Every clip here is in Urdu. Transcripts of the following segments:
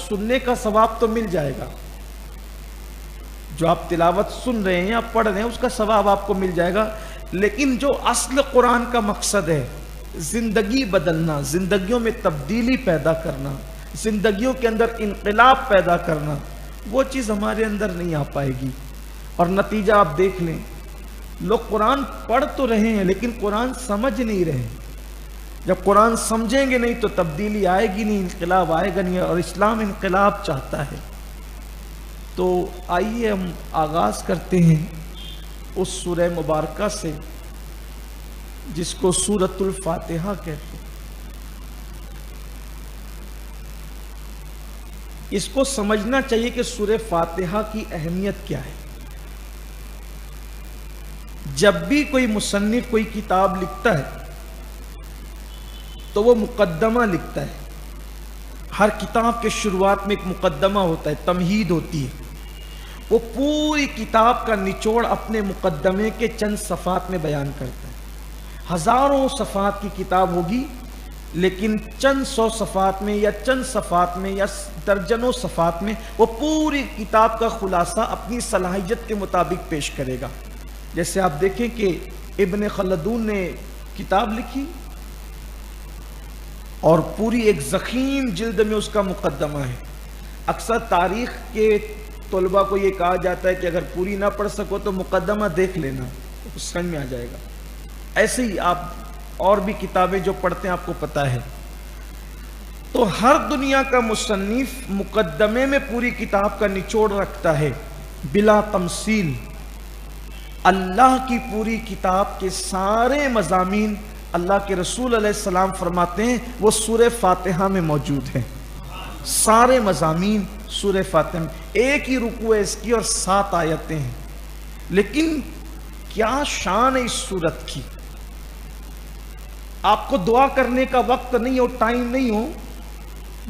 سننے کا ثواب تو مل جائے گا، جو آپ تلاوت سن رہے ہیں یا پڑھ رہے ہیں اس کا ثواب آپ کو مل جائے گا، لیکن جو اصل قرآن کا مقصد ہے، زندگی بدلنا، زندگیوں میں تبدیلی پیدا کرنا، زندگیوں کے اندر انقلاب پیدا کرنا، وہ چیز ہمارے اندر نہیں آ پائے گی۔ اور نتیجہ آپ دیکھ لیں، لوگ قرآن پڑھ تو رہے ہیں لیکن قرآن سمجھ نہیں رہے۔ جب قرآن سمجھیں گے نہیں تو تبدیلی آئے گی نہیں، انقلاب آئے گا نہیں، اور اسلام انقلاب چاہتا ہے۔ تو آئیے ہم آغاز کرتے ہیں اس سورہ مبارکہ سے جس کو سورۃ الفاتحہ کہتے ہیں۔ اس کو سمجھنا چاہیے کہ سورہ فاتحہ کی اہمیت کیا ہے۔ جب بھی کوئی مصنف کوئی کتاب لکھتا ہے تو وہ مقدمہ لکھتا ہے۔ ہر کتاب کے شروعات میں ایک مقدمہ ہوتا ہے، تمہید ہوتی ہے۔ وہ پوری کتاب کا نچوڑ اپنے مقدمے کے چند صفحات میں بیان کرتا ہے۔ ہزاروں صفحات کی کتاب ہوگی لیکن چند سو صفحات میں یا چند صفحات میں یا درجنوں صفحات میں وہ پوری کتاب کا خلاصہ اپنی صلاحیت کے مطابق پیش کرے گا۔ جیسے آپ دیکھیں کہ ابن خلدون نے کتاب لکھی اور پوری ایک ضخیم جلد میں اس کا مقدمہ ہے۔ اکثر تاریخ کے طلباء کو یہ کہا جاتا ہے کہ اگر پوری نہ پڑھ سکو تو مقدمہ دیکھ لینا، تو سمجھ میں آ جائے گا۔ ایسے ہی آپ اور بھی کتابیں جو پڑھتے ہیں آپ کو پتہ ہے۔ تو ہر دنیا کا مصنف مقدمے میں پوری کتاب کا نچوڑ رکھتا ہے بلا تمثیل۔ اللہ کی پوری کتاب کے سارے مضامین اللہ کے رسول علیہ السلام فرماتے ہیں وہ سورہ فاتحہ میں موجود ہیں۔ سارے مضامین سورہ فاتحہ میں، ایک ہی رکوع ہے اس کی اور 7 آیتیں ہیں، لیکن کیا شان ہے اس سورت کی۔ آپ کو دعا کرنے کا وقت نہیں ہو، ٹائم نہیں ہو،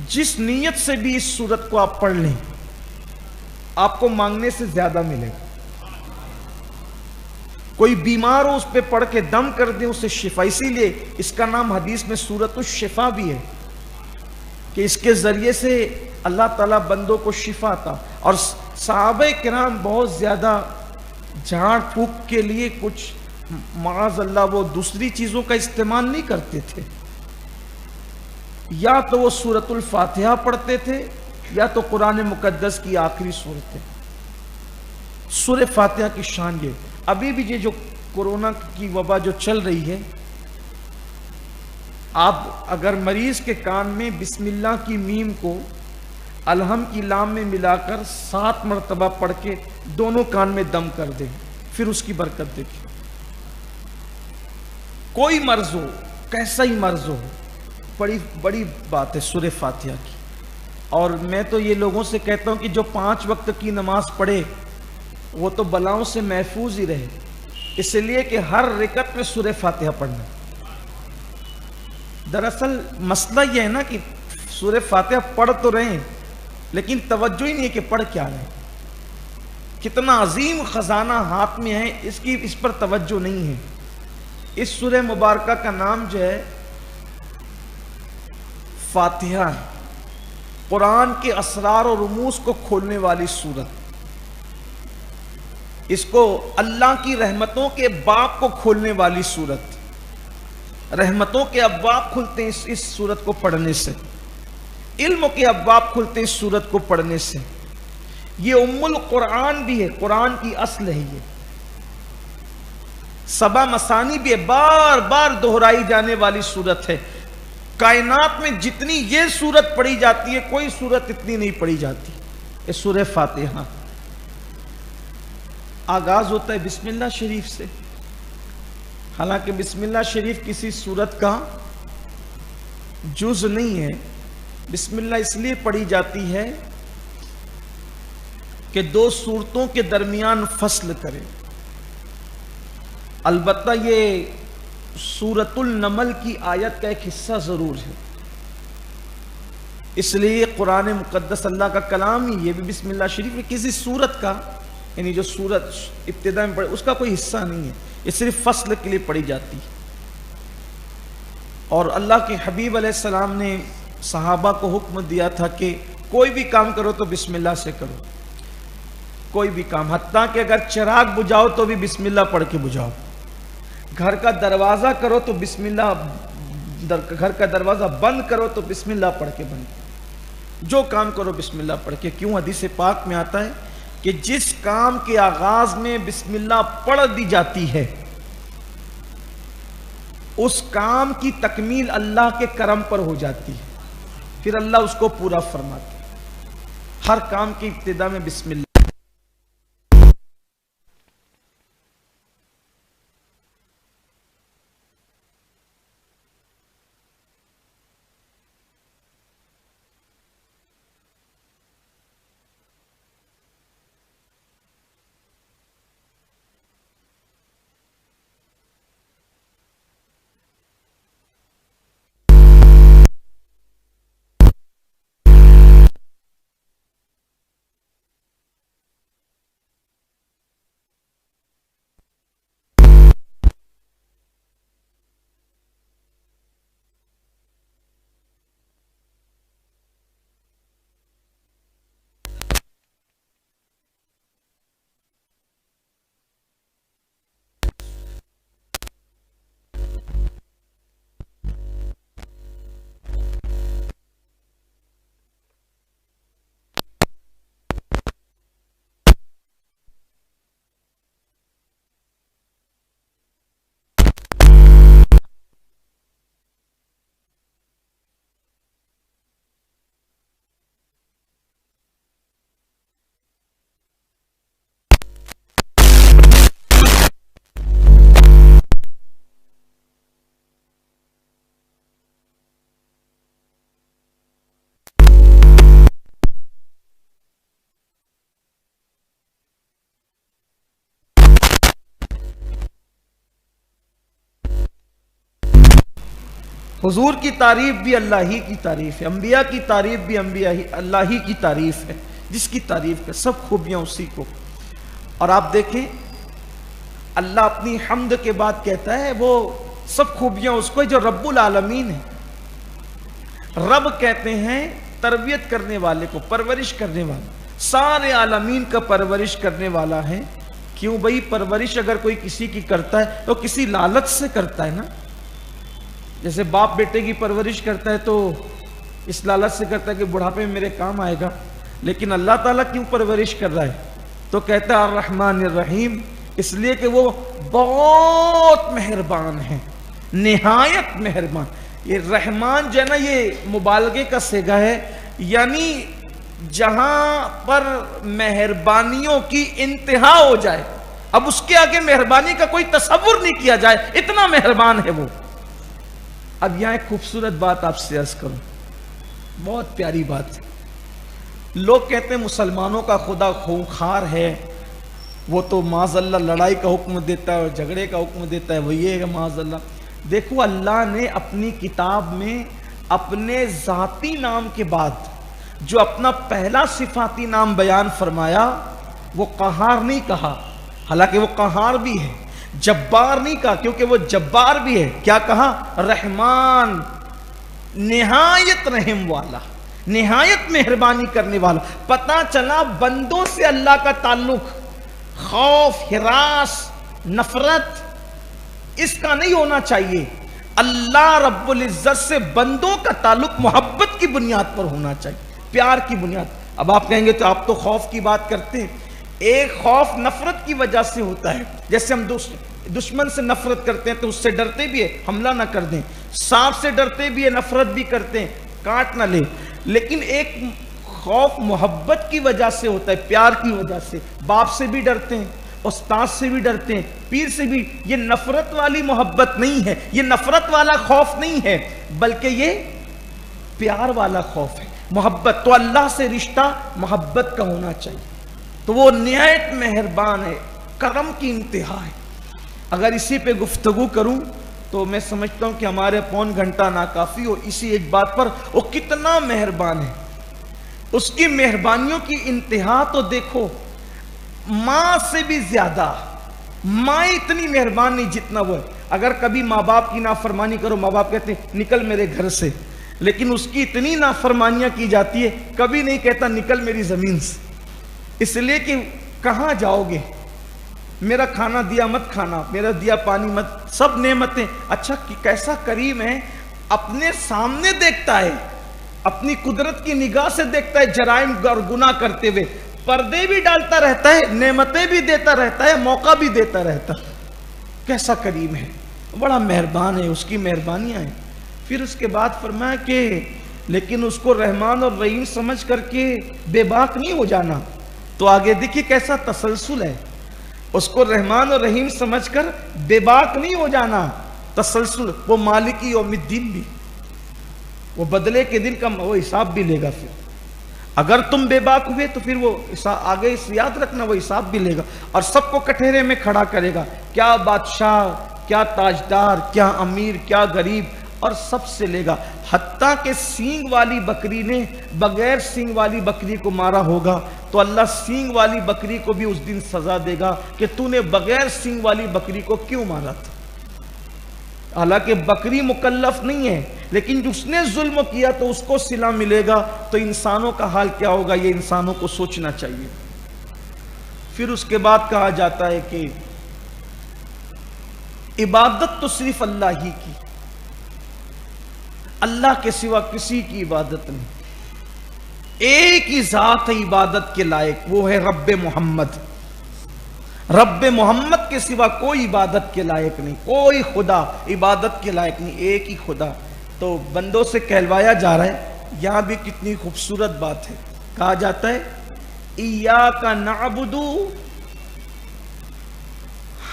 جس نیت سے بھی اس سورت کو آپ پڑھ لیں آپ کو مانگنے سے زیادہ ملے گا۔ کوئی بیمار ہو اس پہ پڑھ کے دم کر دیں اسے شفا، اسی لیے اس کا نام حدیث میں سورۃ الشفا بھی ہے کہ اس کے ذریعے سے اللہ تعالیٰ بندوں کو شفا عطا۔ اور صحابہ کرام بہت زیادہ جھاڑ پھونک کے لیے کچھ معاذ اللہ وہ دوسری چیزوں کا استعمال نہیں کرتے تھے، یا تو وہ سورۃ الفاتحہ پڑھتے تھے یا تو قرآن مقدس کی آخری صورتیں۔ سورہ فاتحہ کی شان یہ، ابھی بھی یہ جو کورونا کی وبا جو چل رہی ہے، آپ اگر مریض کے کان میں بسم اللہ کی میم کو الحم کی لام میں ملا کر 7 مرتبہ پڑھ کے دونوں کان میں دم کر دیں، پھر اس کی برکت دیکھیں۔ کوئی مرض ہو، کیسا ہی مرض ہو، بڑی بات ہے سورہ فاتحہ کی۔ اور میں تو یہ لوگوں سے کہتا ہوں کہ جو 5 وقت کی نماز پڑھے وہ تو بلاؤں سے محفوظ ہی رہے، اس لیے کہ ہر رکعت میں سورہ فاتحہ پڑھنا۔ دراصل مسئلہ یہ ہے نا کہ سورہ فاتحہ پڑھ تو رہے ہیں لیکن توجہ ہی نہیں ہے کہ پڑھ کیا رہے ہیں۔ کتنا عظیم خزانہ ہاتھ میں ہے، اس پر توجہ نہیں ہے۔ اس سورہ مبارکہ کا نام جو ہے فاتحہ ہے، قرآن کے اسرار و رموز کو کھولنے والی سورت۔ اس کو اللہ کی رحمتوں کے باب کو کھولنے والی سورت۔ رحمتوں کے ابواب کھلتے ہیں اس سورت کو پڑھنے سے، علم کے ابواب کھلتے ہیں اس سورت کو پڑھنے سے۔ یہ ام القرآن بھی ہے، قرآن کی اصل ہے یہ۔ 7 مثانی بھی ہے، بار بار دہرائی جانے والی سورت ہے۔ کائنات میں جتنی یہ سورت پڑھی جاتی ہے کوئی سورت اتنی نہیں پڑھی جاتی۔ یہ سورہ فاتحہ آغاز ہوتا ہے بسم اللہ شریف سے، حالانکہ بسم اللہ شریف کسی سورت کا جز نہیں ہے۔ بسم اللہ اس لیے پڑھی جاتی ہے کہ 2 سورتوں کے درمیان فصل کرے۔ البتہ یہ سورۃ النمل کی آیت کا ایک حصہ ضرور ہے، اس لیے قرآن مقدس اللہ کا کلام ہی، یہ بھی بسم اللہ شریف کسی سورت کا، یعنی جو سورت ابتدا میں پڑھے اس کا کوئی حصہ نہیں ہے، یہ صرف فصل کے لیے پڑھی جاتی ہے۔ اور اللہ کے حبیب علیہ السلام نے صحابہ کو حکم دیا تھا کہ کوئی بھی کام کرو تو بسم اللہ سے کرو، کوئی بھی کام، حتیٰ کہ اگر چراغ بجھاؤ تو بھی بسم اللہ پڑھ کے بجھاؤ، گھر کا دروازہ کرو تو بسم اللہ، گھر کا دروازہ بند کرو تو بسم اللہ پڑھ کے بند کرو، جو کام کرو بسم اللہ پڑھ کے۔ کیوں؟ حدیث پاک میں آتا ہے کہ جس کام کے آغاز میں بسم اللہ پڑھ دی جاتی ہے اس کام کی تکمیل اللہ کے کرم پر ہو جاتی ہے، پھر اللہ اس کو پورا فرماتا ہے۔ ہر کام کی ابتدا میں بسم اللہ۔ حضور کی تعریف بھی اللہ ہی کی تعریف ہے، انبیاء کی تعریف بھی اللہ ہی کی تعریف ہے، جس کی تعریف ہے سب خوبیاں اسی کو۔ اور آپ دیکھیں اللہ اپنی حمد کے بعد کہتا ہے وہ سب خوبیاں اس کو ہے جو رب العالمین ہے۔ رب کہتے ہیں تربیت کرنے والے کو، پرورش کرنے والا، سارے عالمین کا پرورش کرنے والا ہے۔ کیوں بھئی؟ پرورش اگر کوئی کسی کی کرتا ہے تو کسی لالچ سے کرتا ہے نا، جیسے باپ بیٹے کی پرورش کرتا ہے تو اس لالچ سے کرتا ہے کہ بڑھاپے میں میرے کام آئے گا، لیکن اللہ تعالیٰ کیوں پرورش کر رہا ہے؟ تو کہتا ہے الرحمن الرحیم، اس لیے کہ وہ بہت مہربان ہے، نہایت مہربان۔ یہ رحمان جو ہے نا یہ مبالغے کا صیغہ ہے، یعنی جہاں پر مہربانیوں کی انتہا ہو جائے، اب اس کے آگے مہربانی کا کوئی تصور نہیں کیا جائے، اتنا مہربان ہے وہ۔ اب یہاں ایک خوبصورت بات آپ سے عرض کروں، بہت پیاری بات ہے۔ لوگ کہتے ہیں مسلمانوں کا خدا خونخوار ہے، وہ تو معاذ اللہ لڑائی کا حکم دیتا ہے اور جھگڑے کا حکم دیتا ہے، وہ یہ ہے معاذ اللہ۔ دیکھو اللہ نے اپنی کتاب میں اپنے ذاتی نام کے بعد جو اپنا پہلا صفاتی نام بیان فرمایا وہ قہار نہیں کہا، حالانکہ وہ قہار بھی ہے، جبار نہیں کہا کیونکہ وہ جبار بھی ہے، کیا کہا؟ رحمان، نہایت رحم والا، نہایت مہربانی کرنے والا۔ پتہ چلا بندوں سے اللہ کا تعلق خوف، ہراس، نفرت اس کا نہیں ہونا چاہیے، اللہ رب العزت سے بندوں کا تعلق محبت کی بنیاد پر ہونا چاہیے، پیار کی بنیاد۔ اب آپ کہیں گے تو آپ تو خوف کی بات کرتے ہیں، ایک خوف نفرت کی وجہ سے ہوتا ہے، جیسے ہم دشمن سے نفرت کرتے ہیں تو اس سے ڈرتے بھی ہے حملہ نہ کر دیں، سانپ سے ڈرتے بھی ہے، نفرت بھی کرتے ہیں کاٹ نہ لے، لیکن ایک خوف محبت کی وجہ سے ہوتا ہے، پیار کی وجہ سے۔ باپ سے بھی ڈرتے ہیں، استاد سے بھی ڈرتے ہیں، پیر سے بھی۔ یہ نفرت والی محبت نہیں ہے، یہ نفرت والا خوف نہیں ہے، بلکہ یہ پیار والا خوف ہے، محبت۔ تو اللہ سے رشتہ محبت کا ہونا چاہیے، تو وہ نہایت مہربان ہے، کرم کی انتہا ہے۔ اگر اسی پہ گفتگو کروں تو میں سمجھتا ہوں کہ ہمارے پون گھنٹہ ناکافی ہو، اسی ایک بات پر وہ کتنا مہربان ہے، اس کی مہربانیوں کی انتہا تو دیکھو، ماں سے بھی زیادہ، ماں اتنی مہربان نہیں جتنا وہ ہے۔ اگر کبھی ماں باپ کی نافرمانی کرو، ماں باپ کہتے ہیں نکل میرے گھر سے، لیکن اس کی اتنی نافرمانیاں کی جاتی ہے، کبھی نہیں کہتا نکل میری زمین سے، اس لیے کہ کہاں جاؤ گے، میرا کھانا دیا مت کھانا، میرا دیا پانی مت، سب نعمتیں۔ اچھا کیسا کریم ہے، اپنے سامنے دیکھتا ہے، اپنی قدرت کی نگاہ سے دیکھتا ہے جرائم اور گناہ کرتے ہوئے، پردے بھی ڈالتا رہتا ہے، نعمتیں بھی دیتا رہتا ہے، موقع بھی دیتا رہتا ہے۔ کیسا کریم ہے، بڑا مہربان ہے، اس کی مہربانیاں ہیں۔ پھر اس کے بعد فرمایا کہ لیکن اس کو رحمان اور رحیم سمجھ کر کے بے باک نہیں ہو جانا۔ تو آگے دیکھیے کیسا تسلسل ہے، اس کو رحمان اور رحیم سمجھ کر بے باک نہیں ہو جانا، تسلسل۔ وہ مالک یوم الدین بھی، وہ بدلے کے دن کا وہ حساب بھی لے گا۔ پھر اگر تم بے باک ہوئے تو پھر وہ آگے اس یاد رکھنا، وہ حساب بھی لے گا اور سب کو کٹہرے میں کھڑا کرے گا، کیا بادشاہ، کیا تاجدار، کیا امیر، کیا غریب، اور سب سے لے گا۔ حتیٰ کہ سینگ والی بکری نے بغیر سینگ والی بکری کو مارا ہوگا تو اللہ سینگ والی بکری کو بھی اس دن سزا دے گا کہ تو نے بغیر سینگ والی بکری کو کیوں مارا تھا۔ حالانکہ بکری مکلف نہیں ہے، لیکن جس نے ظلم کیا تو اس کو صلہ ملے گا، تو انسانوں کا حال کیا ہوگا یہ انسانوں کو سوچنا چاہیے۔ پھر اس کے بعد کہا جاتا ہے کہ عبادت تو صرف اللہ ہی کی، اللہ کے سوا کسی کی عبادت نہیں، ایک ہی ذات ہے عبادت کے لائق، وہ ہے رب محمد۔ رب محمد کے سوا کوئی عبادت کے لائق نہیں، کوئی خدا عبادت کے لائق نہیں، ایک ہی خدا۔ تو بندوں سے کہلوایا جا رہا ہے، یہاں بھی کتنی خوبصورت بات ہے، کہا جاتا ہے ایاک نعبد،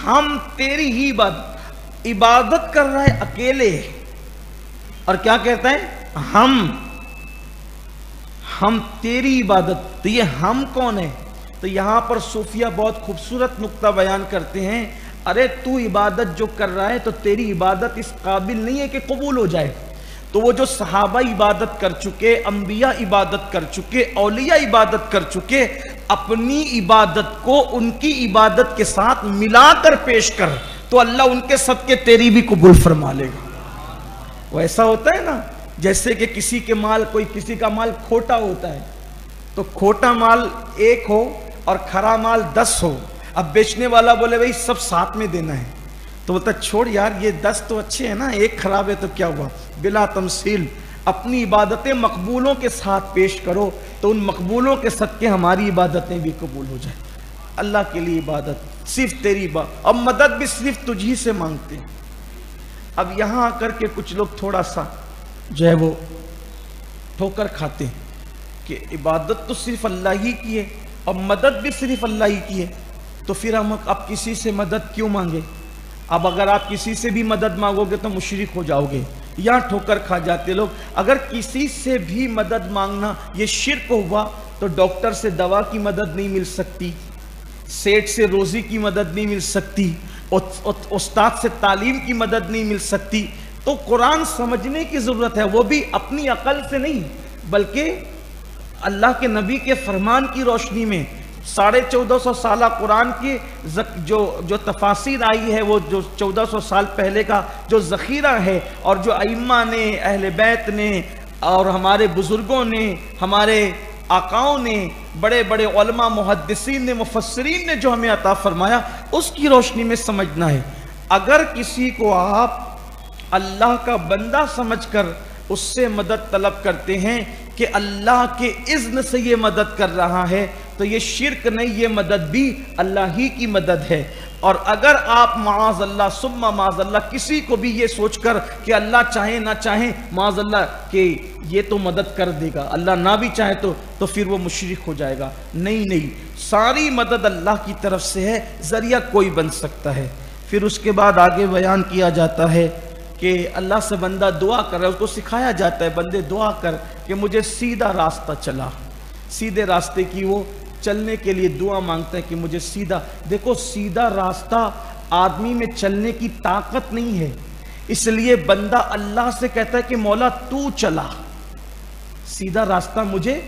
ہم تیری ہی عبادت کر رہے اکیلے، اور کیا کہتا ہے ہم تیری عبادت۔ تو یہ ہم کون ہے؟ تو یہاں پر صوفیہ بہت خوبصورت نقطہ بیان کرتے ہیں، ارے تو عبادت جو کر رہا ہے تو تیری عبادت اس قابل نہیں ہے کہ قبول ہو جائے۔ تو وہ جو صحابہ عبادت کر چکے، انبیاء عبادت کر چکے، اولیاء عبادت کر چکے، اپنی عبادت کو ان کی عبادت کے ساتھ ملا کر پیش کر، تو اللہ ان کے صدقے تیری بھی قبول فرما لے گا۔ وہ ایسا ہوتا ہے نا جیسے کہ کسی کا مال کھوٹا ہوتا ہے، تو کھوٹا مال 1 ہو اور کھرا مال 10 ہو، اب بیچنے والا بولے بھائی سب ساتھ میں دینا ہے، تو بولتا چھوڑ یار یہ 10 تو اچھے ہیں نا، 1 خراب ہے تو کیا ہوا، بلا تمثیل اپنی عبادتیں مقبولوں کے ساتھ پیش کرو تو ان مقبولوں کے صدقے ہماری عبادتیں بھی قبول ہو جائیں۔ اللہ کے لیے عبادت صرف تیری عبادت، اور مدد بھی صرف تجھی سے مانگتے ہیں۔ اب یہاں آ کر کے کچھ لوگ تھوڑا سا جو ہے وہ ٹھوکر کھاتے ہیں کہ عبادت تو صرف اللہ ہی کی ہے اور مدد بھی صرف اللہ ہی کی ہے، تو پھر ہم اب کسی سے مدد کیوں مانگے؟ اب اگر آپ کسی سے بھی مدد مانگو گے تو مشرک ہو جاؤ گے۔ یہاں ٹھوکر کھا جاتے لوگ، اگر کسی سے بھی مدد مانگنا یہ شرک ہوا تو ڈاکٹر سے دوا کی مدد نہیں مل سکتی، سیٹ سے روزی کی مدد نہیں مل سکتی، استاد سے تعلیم کی مدد نہیں مل سکتی۔ تو قرآن سمجھنے کی ضرورت ہے، وہ بھی اپنی عقل سے نہیں بلکہ اللہ کے نبی کے فرمان کی روشنی میں۔ 1450 سالہ قرآن کی جو تفاسیر آئی ہے، وہ جو 1400 سال پہلے کا جو ذخیرہ ہے، اور جو ائمہ نے، اہل بیت نے، اور ہمارے بزرگوں نے، ہمارے آقاؤں نے، بڑے بڑے علماء، محدثین نے، مفسرین نے جو ہمیں عطا فرمایا، اس کی روشنی میں سمجھنا ہے۔ اگر کسی کو آپ اللہ کا بندہ سمجھ کر اس سے مدد طلب کرتے ہیں کہ اللہ کے اذن سے یہ مدد کر رہا ہے، تو یہ شرک نہیں، یہ مدد بھی اللہ ہی کی مدد ہے۔ اور اگر آپ معاذ اللہ ثم معاذ اللہ کسی کو بھی یہ سوچ کر کہ اللہ چاہے نہ چاہے معاذ اللہ کہ یہ تو مدد کر دے گا، اللہ نہ بھی چاہے تو پھر وہ مشرک ہو جائے گا۔ نہیں، ساری مدد اللہ کی طرف سے ہے، ذریعہ کوئی بن سکتا ہے۔ پھر اس کے بعد آگے بیان کیا جاتا ہے کہ اللہ سے بندہ دعا کر رہا ہے، اس کو سکھایا جاتا ہے بندے دعا کر کہ مجھے سیدھا راستہ چلا، سیدھے راستے کی وہ چلنے کے لیے دعا مانگتا ہے کہ مجھے سیدھا۔ دیکھو سیدھا راستہ آدمی میں چلنے کی طاقت نہیں ہے، اس لیے بندہ اللہ سے کہتا ہے کہ مولا تو چلا، سیدھا راستہ مجھے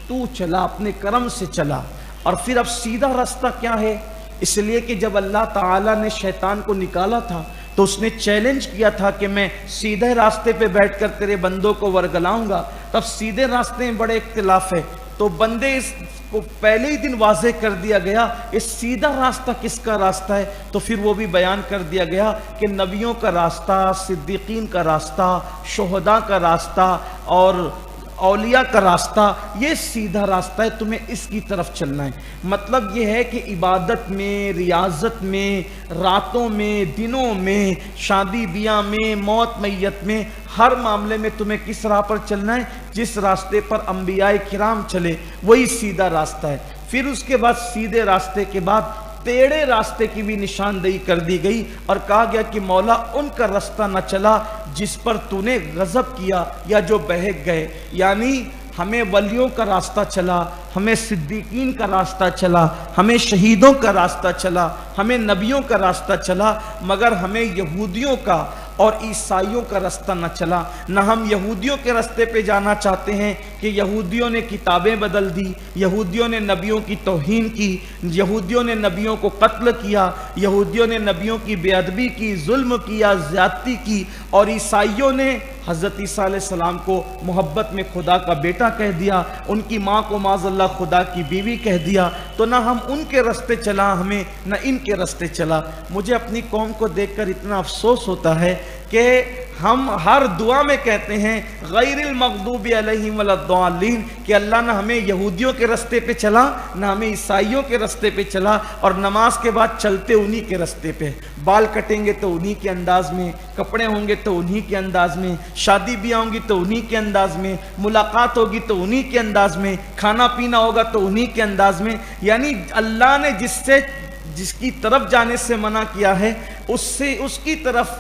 تو چلا، اپنے کرم سے چلا۔ اور پھر اب سیدھا راستہ کیا ہے؟ اس لیے کہ جب اللہ تعالیٰ نے شیطان کو نکالا تھا تو تو اس نے چیلنج کیا تھا کہ میں سیدھے راستے پہ بیٹھ کر تیرے بندوں کو ورگلاؤں گا. تب سیدھے راستے میں بڑے اختلاف ہے, تو بندے اس کو پہلے ہی دن واضح کر دیا گیا یہ سیدھا راستہ کس کا راستہ ہے. تو پھر وہ بھی بیان کر دیا گیا کہ نبیوں کا راستہ, صدیقین کا راستہ, شہداء کا راستہ اور اولیاء کا راستہ, یہ سیدھا راستہ ہے, تمہیں اس کی طرف چلنا ہے. مطلب یہ ہے کہ عبادت میں, ریاضت میں, راتوں میں, دنوں میں, شادی بیاہ میں, موت میت میں, ہر معاملے میں تمہیں کس راہ پر چلنا ہے؟ جس راستے پر انبیاء کرام چلے وہی سیدھا راستہ ہے. پھر اس کے بعد سیدھے راستے کے بعد ٹیڑھے راستے کی بھی نشاندہی کر دی گئی اور کہا گیا کہ مولا ان کا راستہ نہ چلا جس پر تو نے غضب کیا یا جو بہک گئے. یعنی ہمیں ولیوں کا راستہ چلا, ہمیں صدیقین کا راستہ چلا, ہمیں شہیدوں کا راستہ چلا, ہمیں نبیوں کا راستہ چلا, مگر ہمیں یہودیوں کا اور عیسائیوں کا راستہ نہ چلا. نہ ہم یہودیوں کے راستے پہ جانا چاہتے ہیں کہ یہودیوں نے کتابیں بدل دی, یہودیوں نے نبیوں کی توہین کی, یہودیوں نے نبیوں کو قتل کیا, یہودیوں نے نبیوں کی بے ادبی کی, ظلم کیا, زیادتی کی, اور عیسائیوں نے حضرت عیسیٰ علیہ السلام کو محبت میں خدا کا بیٹا کہہ دیا, ان کی ماں کو معاذ اللہ خدا کی بیوی کہہ دیا. تو نہ ہم ان کے راستے چلا ہمیں, نہ ان کے راستے چلا. مجھے اپنی قوم کو دیکھ کر اتنا افسوس ہوتا ہے کہ ہم ہر دعا میں کہتے ہیں غیر المغضوب علیہم ولا الضالین, کہ اللہ نہ ہمیں یہودیوں کے راستے پہ چلا, نہ ہمیں عیسائیوں کے راستے پہ چلا, اور نماز کے بعد چلتے انہی کے راستے پہ. بال کٹیں گے تو انہی کے انداز میں, کپڑے ہوں گے تو انہی کے انداز میں, شادی بیاہ ہوں گی تو انہی کے انداز میں, ملاقات ہوگی تو انہی کے انداز میں, کھانا پینا ہوگا تو انہی کے انداز میں. یعنی اللہ نے جس کی طرف جانے سے منع کیا ہے اس کی طرف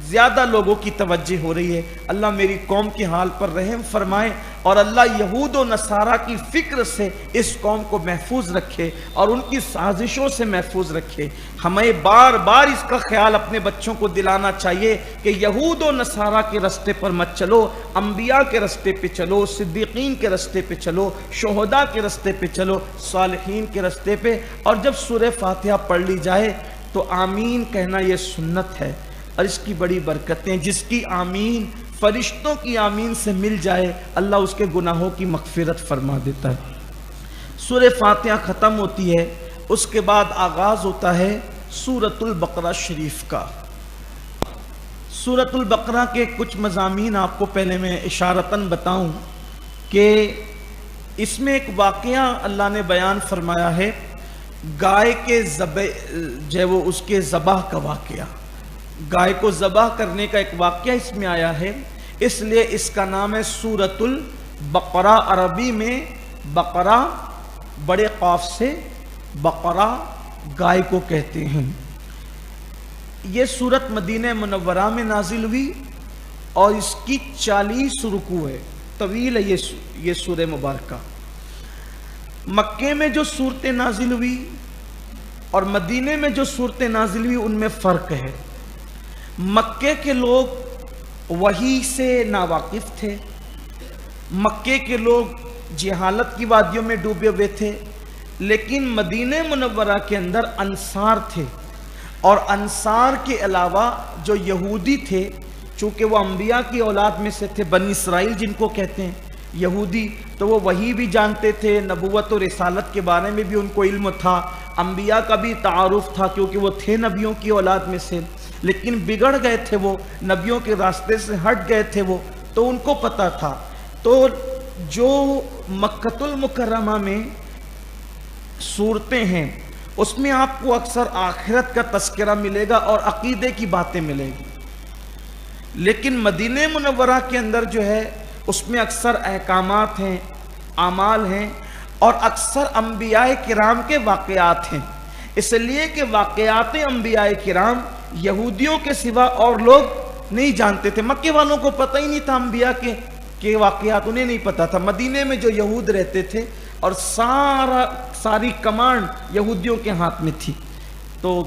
زیادہ لوگوں کی توجہ ہو رہی ہے. اللہ میری قوم کے حال پر رحم فرمائے, اور اللہ یہود و نصارہ کی فکر سے اس قوم کو محفوظ رکھے اور ان کی سازشوں سے محفوظ رکھے. ہمیں بار بار اس کا خیال اپنے بچوں کو دلانا چاہیے کہ یہود و نصارہ کے راستے پر مت چلو, انبیاء کے راستے پہ چلو, صدیقین کے راستے پہ چلو, شہداء کے راستے پہ چلو, صالحین کے راستے پہ. اور جب سورہ فاتحہ پڑھ لی جائے تو آمین کہنا یہ سنت ہے, اور اس کی بڑی برکتیں. جس کی آمین فرشتوں کی آمین سے مل جائے اللہ اس کے گناہوں کی مغفرت فرما دیتا ہے. سورہ فاتحہ ختم ہوتی ہے, اس کے بعد آغاز ہوتا ہے سورۃ البقرہ شریف کا. سورۃ البقرہ کے کچھ مضامین آپ کو پہلے میں اشارتاً بتاؤں کہ اس میں ایک واقعہ اللہ نے بیان فرمایا ہے, گائے کے وہ اس کے ذبح کا واقعہ. گائے کو ذبح کرنے کا ایک واقعہ اس میں آیا ہے, اس لیے اس کا نام ہے سورۃ البقرہ. عربی میں بقرہ بڑے قاف سے بقرہ گائے کو کہتے ہیں. یہ سورت مدینہ منورہ میں نازل ہوئی اور اس کی 40 رکوع ہے, طویل ہے یہ سورہ مبارکہ. مکے میں جو سورتیں نازل ہوئی اور مدینے میں جو صورتیں نازل ہوئی ان میں فرق ہے. مکے کے لوگ وحی سے ناواقف تھے, مکے کے لوگ جہالت کی وادیوں میں ڈوبے ہوئے تھے, لیکن مدینہ منورہ کے اندر انصار تھے, اور انصار کے علاوہ جو یہودی تھے, چونکہ وہ انبیاء کی اولاد میں سے تھے, بنی اسرائیل جن کو کہتے ہیں یہودی, تو وہ وحی بھی جانتے تھے, نبوت و رسالت کے بارے میں بھی ان کو علم تھا, انبیاء کا بھی تعارف تھا کیونکہ وہ تھے نبیوں کی اولاد میں سے, لیکن بگڑ گئے تھے, وہ نبیوں کے راستے سے ہٹ گئے تھے وہ, تو ان کو پتہ تھا. تو جو مکۃ المکرمہ میں صورتیں ہیں اس میں آپ کو اکثر آخرت کا تذکرہ ملے گا اور عقیدے کی باتیں ملے گی, لیکن مدینہ منورہ کے اندر جو ہے اس میں اکثر احکامات ہیں, اعمال ہیں, اور اکثر انبیاء کرام کے واقعات ہیں. اس لیے کہ واقعات انبیاء کرام یہودیوں کے سوا اور لوگ نہیں جانتے تھے. مکے والوں کو پتہ ہی نہیں تھا انبیاء کے واقعات, انہیں نہیں پتہ تھا. مدینے میں جو یہود رہتے تھے اور ساری کمانڈ یہودیوں کے ہاتھ میں تھی, تو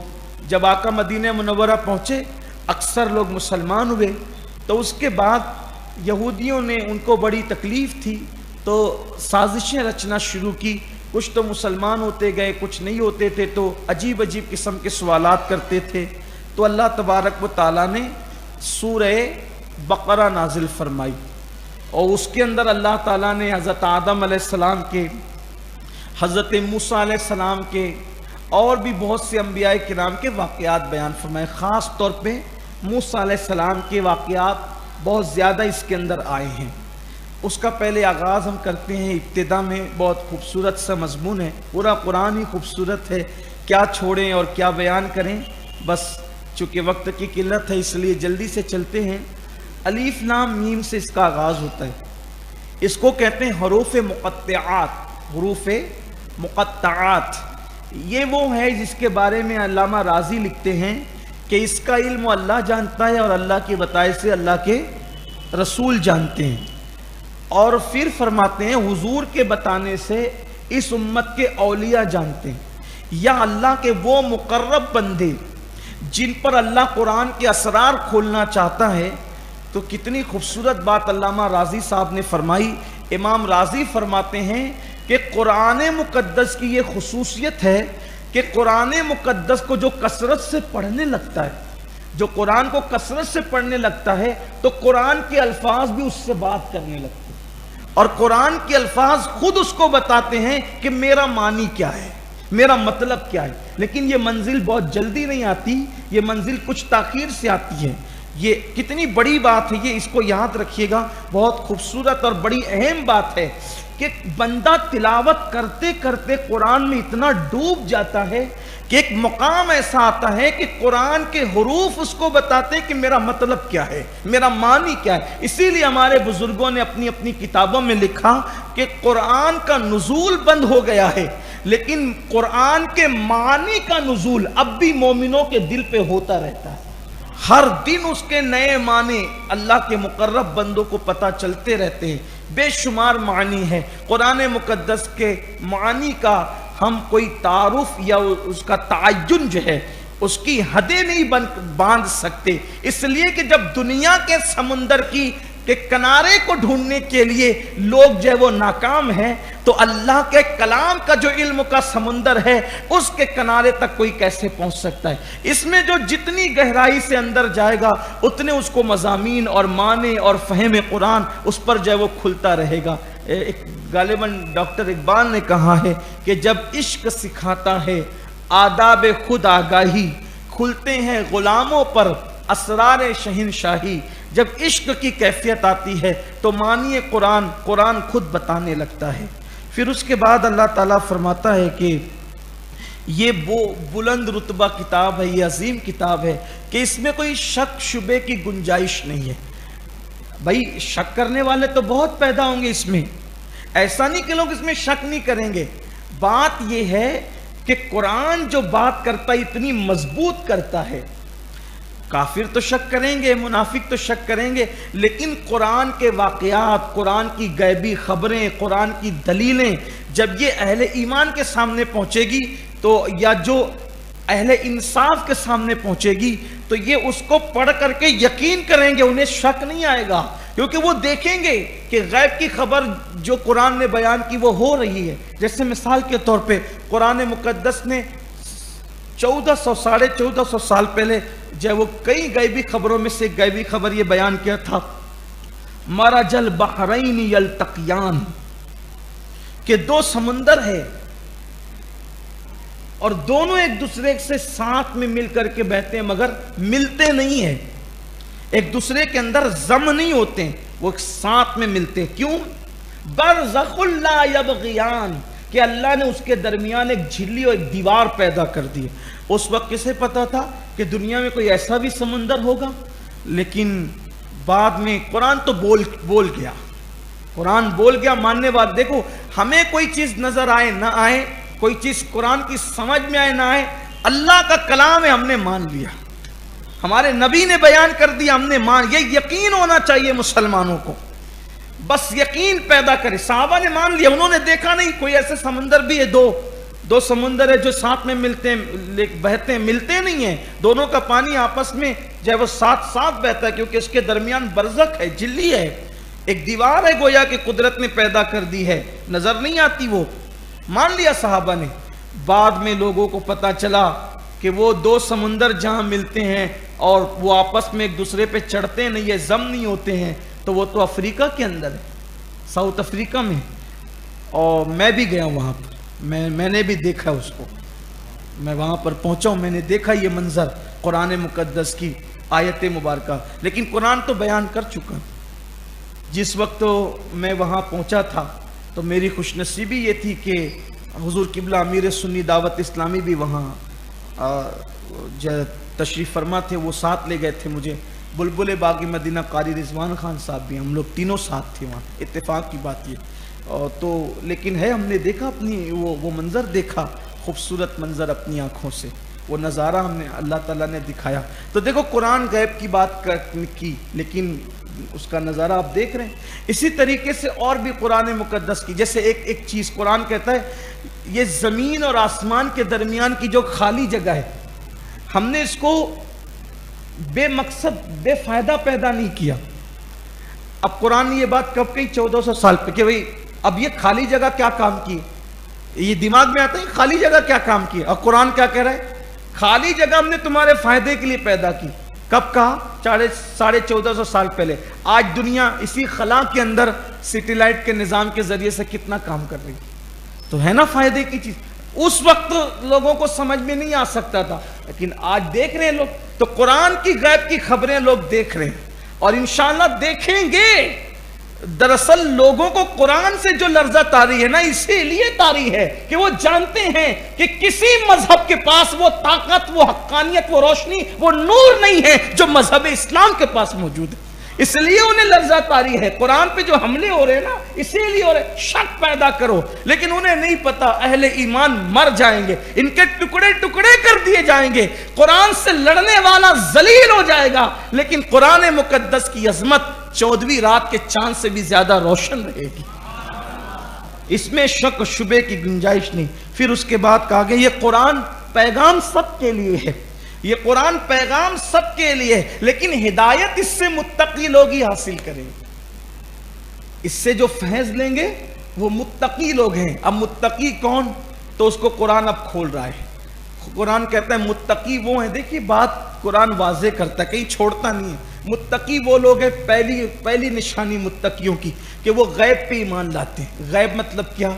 جب آقا مدینہ منورہ پہنچے اکثر لوگ مسلمان ہوئے. تو اس کے بعد یہودیوں نے, ان کو بڑی تکلیف تھی تو سازشیں رچنا شروع کی. کچھ تو مسلمان ہوتے گئے, کچھ نہیں ہوتے تھے, تو عجیب عجیب قسم کے سوالات کرتے تھے. تو اللہ تبارک و تعالیٰ نے سورہ بقرہ نازل فرمائی، اور اس کے اندر اللہ تعالیٰ نے حضرت آدم علیہ السلام کے، حضرت موسیٰ علیہ السلام کے اور بھی بہت سے انبیاء کرام کے واقعات بیان فرمائے۔ خاص طور پہ موسیٰ علیہ السلام کے واقعات بہت زیادہ اس کے اندر آئے ہیں۔ اس کا پہلے آغاز ہم کرتے ہیں، ابتدا میں بہت خوبصورت سا مضمون ہے، پورا قرآن ہی خوبصورت ہے، کیا چھوڑیں اور کیا بیان کریں، بس چونکہ وقت کی قلت ہے اس لیے جلدی سے چلتے ہیں۔ الف لام میم سے اس کا آغاز ہوتا ہے، اس کو کہتے ہیں حروف مقطعات۔ حروف مقطعات یہ وہ ہے جس کے بارے میں علامہ راضی لکھتے ہیں کہ اس کا علم اللہ جانتا ہے اور اللہ کی بتائے سے اللہ کے رسول جانتے ہیں، اور پھر فرماتے ہیں حضور کے بتانے سے اس امت کے اولیاء جانتے ہیں، یا اللہ کے وہ مقرب بندے جن پر اللہ قرآن کے اسرار کھولنا چاہتا ہے۔ تو کتنی خوبصورت بات علامہ راضی صاحب نے فرمائی۔ امام راضی فرماتے ہیں کہ قرآن مقدس کی یہ خصوصیت ہے کہ قرآن مقدس کو جو کثرت سے پڑھنے لگتا ہے، جو قرآن کو کثرت سے پڑھنے لگتا ہے تو قرآن کے الفاظ بھی اس سے بات کرنے لگتے ہیں، اور قرآن کے الفاظ خود اس کو بتاتے ہیں کہ میرا معنی کیا ہے، میرا مطلب کیا ہے۔ لیکن یہ منزل بہت جلدی نہیں آتی، یہ منزل کچھ تاخیر سے آتی ہے۔ یہ کتنی بڑی بات ہے، یہ اس کو یاد رکھیے گا، بہت خوبصورت اور بڑی اہم بات ہے کہ بندہ تلاوت کرتے کرتے قرآن میں اتنا ڈوب جاتا ہے کہ ایک مقام ایسا آتا ہے کہ قرآن کے حروف اس کو بتاتے ہیں کہ میرا مطلب کیا ہے، میرا معنی کیا ہے۔ اسی لیے ہمارے بزرگوں نے اپنی اپنی کتابوں میں لکھا کہ قرآن کا نزول بند ہو گیا ہے، لیکن قرآن کے معنی کا نزول اب بھی مومنوں کے دل پہ ہوتا رہتا ہے۔ ہر دن اس کے نئے معنی اللہ کے مقرب بندوں کو پتہ چلتے رہتے ہیں، بے شمار معنی ہے قرآن مقدس کے۔ معنی کا ہم کوئی تعارف یا اس کا تعین جو ہے اس کی حدیں نہیں باندھ سکتے، اس لیے کہ جب دنیا کے سمندر کی کہ کنارے کو ڈھونڈنے کے لیے لوگ جو ہے وہ ناکام ہیں، تو اللہ کے کلام کا جو علم کا سمندر ہے اس کے کنارے تک کوئی کیسے پہنچ سکتا ہے۔ اس میں جو جتنی گہرائی سے اندر جائے گا اتنے اس کو مضامین اور معنی اور فہم قرآن اس پر جو ہے وہ کھلتا رہے گا۔ غالباً ڈاکٹر اقبال نے کہا ہے کہ جب عشق سکھاتا ہے آداب خود آگاہی، کھلتے ہیں غلاموں پر اسرار شہنشاہی۔ جب عشق کی کیفیت آتی ہے تو معنی قرآن خود بتانے لگتا ہے۔ پھر اس کے بعد اللہ تعالیٰ فرماتا ہے کہ یہ وہ بلند رتبہ کتاب ہے، یہ عظیم کتاب ہے کہ اس میں کوئی شک شبے کی گنجائش نہیں ہے۔ بھائی شک کرنے والے تو بہت پیدا ہوں گے اس میں، ایسا نہیں کہ لوگ اس میں شک نہیں کریں گے۔ بات یہ ہے کہ قرآن جو بات کرتا ہے اتنی مضبوط کرتا ہے، کافر تو شک کریں گے، منافق تو شک کریں گے، لیکن قرآن کے واقعات، قرآن کی غیبی خبریں، قرآن کی دلیلیں جب یہ اہل ایمان کے سامنے پہنچے گی تو یا جو اہل انصاف کے سامنے پہنچے گی تو یہ اس کو پڑھ کر کے یقین کریں گے، انہیں شک نہیں آئے گا، کیونکہ وہ دیکھیں گے کہ غیب کی خبر جو قرآن نے بیان کی وہ ہو رہی ہے۔ جیسے مثال کے طور پہ قرآن مقدس نے 1400 سال پہلے جو وہ کئی غیبی خبروں میں سے غیبی خبر یہ بیان کیا تھا، مرج البحرین یلتقیان، کہ دو سمندر ہے اور دونوں ایک دوسرے سے ساتھ میں مل کر کے بہتے ہیں مگر ملتے نہیں ہیں، ایک دوسرے کے اندر ضم نہیں ہوتے ہیں، وہ ساتھ میں ملتے ہیں۔ کیوں؟ برزخ لا یبغیان، کہ اللہ نے اس کے درمیان ایک جھلی اور ایک دیوار پیدا کر دی۔ اس وقت کسے پتا تھا کہ دنیا میں کوئی ایسا بھی سمندر ہوگا؟ لیکن بعد میں قرآن تو بول گیا، قرآن بول گیا، ماننے والے۔ دیکھو ہمیں کوئی چیز نظر آئے نہ آئے، کوئی چیز قرآن کی سمجھ میں آئے نہ آئے، اللہ کا کلام ہے، ہم نے مان لیا، ہمارے نبی نے بیان کر دیا، ہم نے یہ یقین ہونا چاہیے مسلمانوں کو، بس یقین پیدا کرے۔ صحابہ نے مان لیا، انہوں نے دیکھا نہیں کوئی ایسے سمندر بھی ہے، دو سمندر ہے جو ساتھ میں ملتے ہیں، بہتے ہیں، ملتے نہیں ہیں، دونوں کا پانی آپس میں جو ہے وہ ساتھ ساتھ بہتا ہے، کیونکہ اس کے درمیان برزخ ہے، جھلی ہے، ایک دیوار ہے گویا کہ قدرت نے پیدا کر دی ہے، نظر نہیں آتی، وہ مان لیا صحابہ نے۔ بعد میں لوگوں کو پتا چلا کہ وہ دو سمندر جہاں ملتے ہیں اور وہ آپس میں ایک دوسرے پہ چڑھتے ہیں نہیں، یہ ضم نہیں ہوتے ہیں، تو وہ تو افریقہ کے اندر ہے، ساؤتھ افریقہ میں. اور میں بھی گیا وہاں پر، میں نے بھی دیکھا اس کو، میں وہاں پر پہنچا ہوں، میں نے دیکھا یہ منظر قرآن مقدس کی آیت مبارکہ. لیکن قرآن تو بیان کر چکا. جس وقت میں وہاں پہنچا تھا تو میری خوش نصیبی یہ تھی کہ حضور قبلہ امیر سنی دعوت اسلامی بھی وہاں تشریف فرما تھے، وہ ساتھ لے گئے تھے مجھے. بلبل باغ مدینہ قاری رضوان خان صاحب بھی، ہم لوگ تینوں ساتھ تھے وہاں. اتفاق کی بات یہ تو لیکن ہے، ہم نے دیکھا اپنی وہ منظر دیکھا، خوبصورت منظر اپنی آنکھوں سے، وہ نظارہ ہم نے اللہ تعالیٰ نے دکھایا. تو دیکھو قرآن غیب کی بات کی، لیکن اس کا نظارہ آپ دیکھ رہے ہیں. اسی طریقے سے اور بھی قرآن مقدس کی، جیسے ایک چیز قرآن کہتا ہے یہ زمین اور آسمان کے درمیان کی جو خالی جگہ ہے، ہم نے اس کو بے مقصد بے فائدہ پیدا نہیں کیا. اب قرآن نے یہ بات کب کہی؟ 1400 سال پہ، کہ بھئی اب یہ خالی جگہ کیا کام کی؟ یہ دماغ میں آتا ہے خالی جگہ کیا کام کی؟ اور قرآن کیا کہہ رہا ہے؟ خالی جگہ ہم نے تمہارے فائدے کے لیے پیدا کی. کب کہا؟ 1450 سال پہلے. آج دنیا اسی خلا کے اندر سیٹلائٹ کے نظام کے ذریعے سے کتنا کام کر رہی، تو ہے نا فائدے کی چیز. اس وقت لوگوں کو سمجھ میں نہیں آ سکتا تھا، لیکن آج دیکھ رہے ہیں لوگ. تو قرآن کی غیب کی خبریں لوگ دیکھ رہے ہیں اور انشاءاللہ دیکھیں گے. دراصل لوگوں کو قرآن سے جو لرزہ طاری ہے نا، اسی لیے طاری ہے کہ وہ جانتے ہیں کہ کسی مذہب کے پاس وہ طاقت، وہ حقانیت، وہ روشنی، وہ نور نہیں ہے جو مذہب اسلام کے پاس موجود ہے. اس لیے انہیں لرزہ طاری ہے. قرآن پہ جو حملے ہو رہے ہیں نا، اسی لیے ہو رہے. شک پیدا کرو، لیکن انہیں نہیں پتا اہل ایمان مر جائیں گے، ان کے ٹکڑے ٹکڑے کر دیے جائیں گے، قرآن سے لڑنے والا ذلیل ہو جائے گا. لیکن قرآن مقدس کی عظمت 14ویں رات کے چاند سے بھی زیادہ روشن رہے گی، اس میں شک و شبے کی گنجائش نہیں. پھر اس کے بعد کہا گیا یہ قرآن پیغام سب کے لیے ہے، یہ قرآن پیغام سب کے لیے، لیکن ہدایت اس سے متقی لوگ ہی حاصل کریں گے. اس سے جو فیض لیں گے وہ متقی لوگ ہیں. اب متقی کون؟ تو اس کو قرآن اب کھول رہا ہے. قرآن کہتا ہے متقی وہ ہیں. دیکھیے بات قرآن واضح کرتا ہے، کہیں چھوڑتا نہیں ہے. متقی وہ لوگ ہیں، پہلی نشانی متقیوں کی کہ وہ غیب پہ ایمان لاتے ہیں. غیب مطلب کیا؟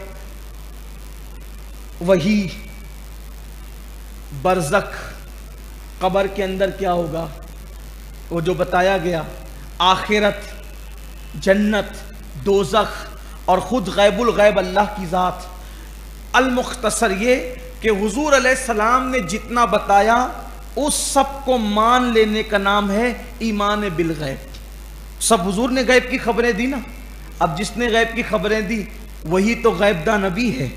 وحی، برزخ، قبر کے اندر کیا ہوگا وہ جو بتایا گیا، آخرت، جنت، دوزخ، اور خود غیب الغیب اللہ کی ذات. المختصر یہ کہ حضور علیہ السلام نے جتنا بتایا اس سب کو مان لینے کا نام ہے ایمان بالغیب. سب حضور نے غیب کی خبریں دی نا. اب جس نے غیب کی خبریں دی وہی تو غیب داں نبی ہے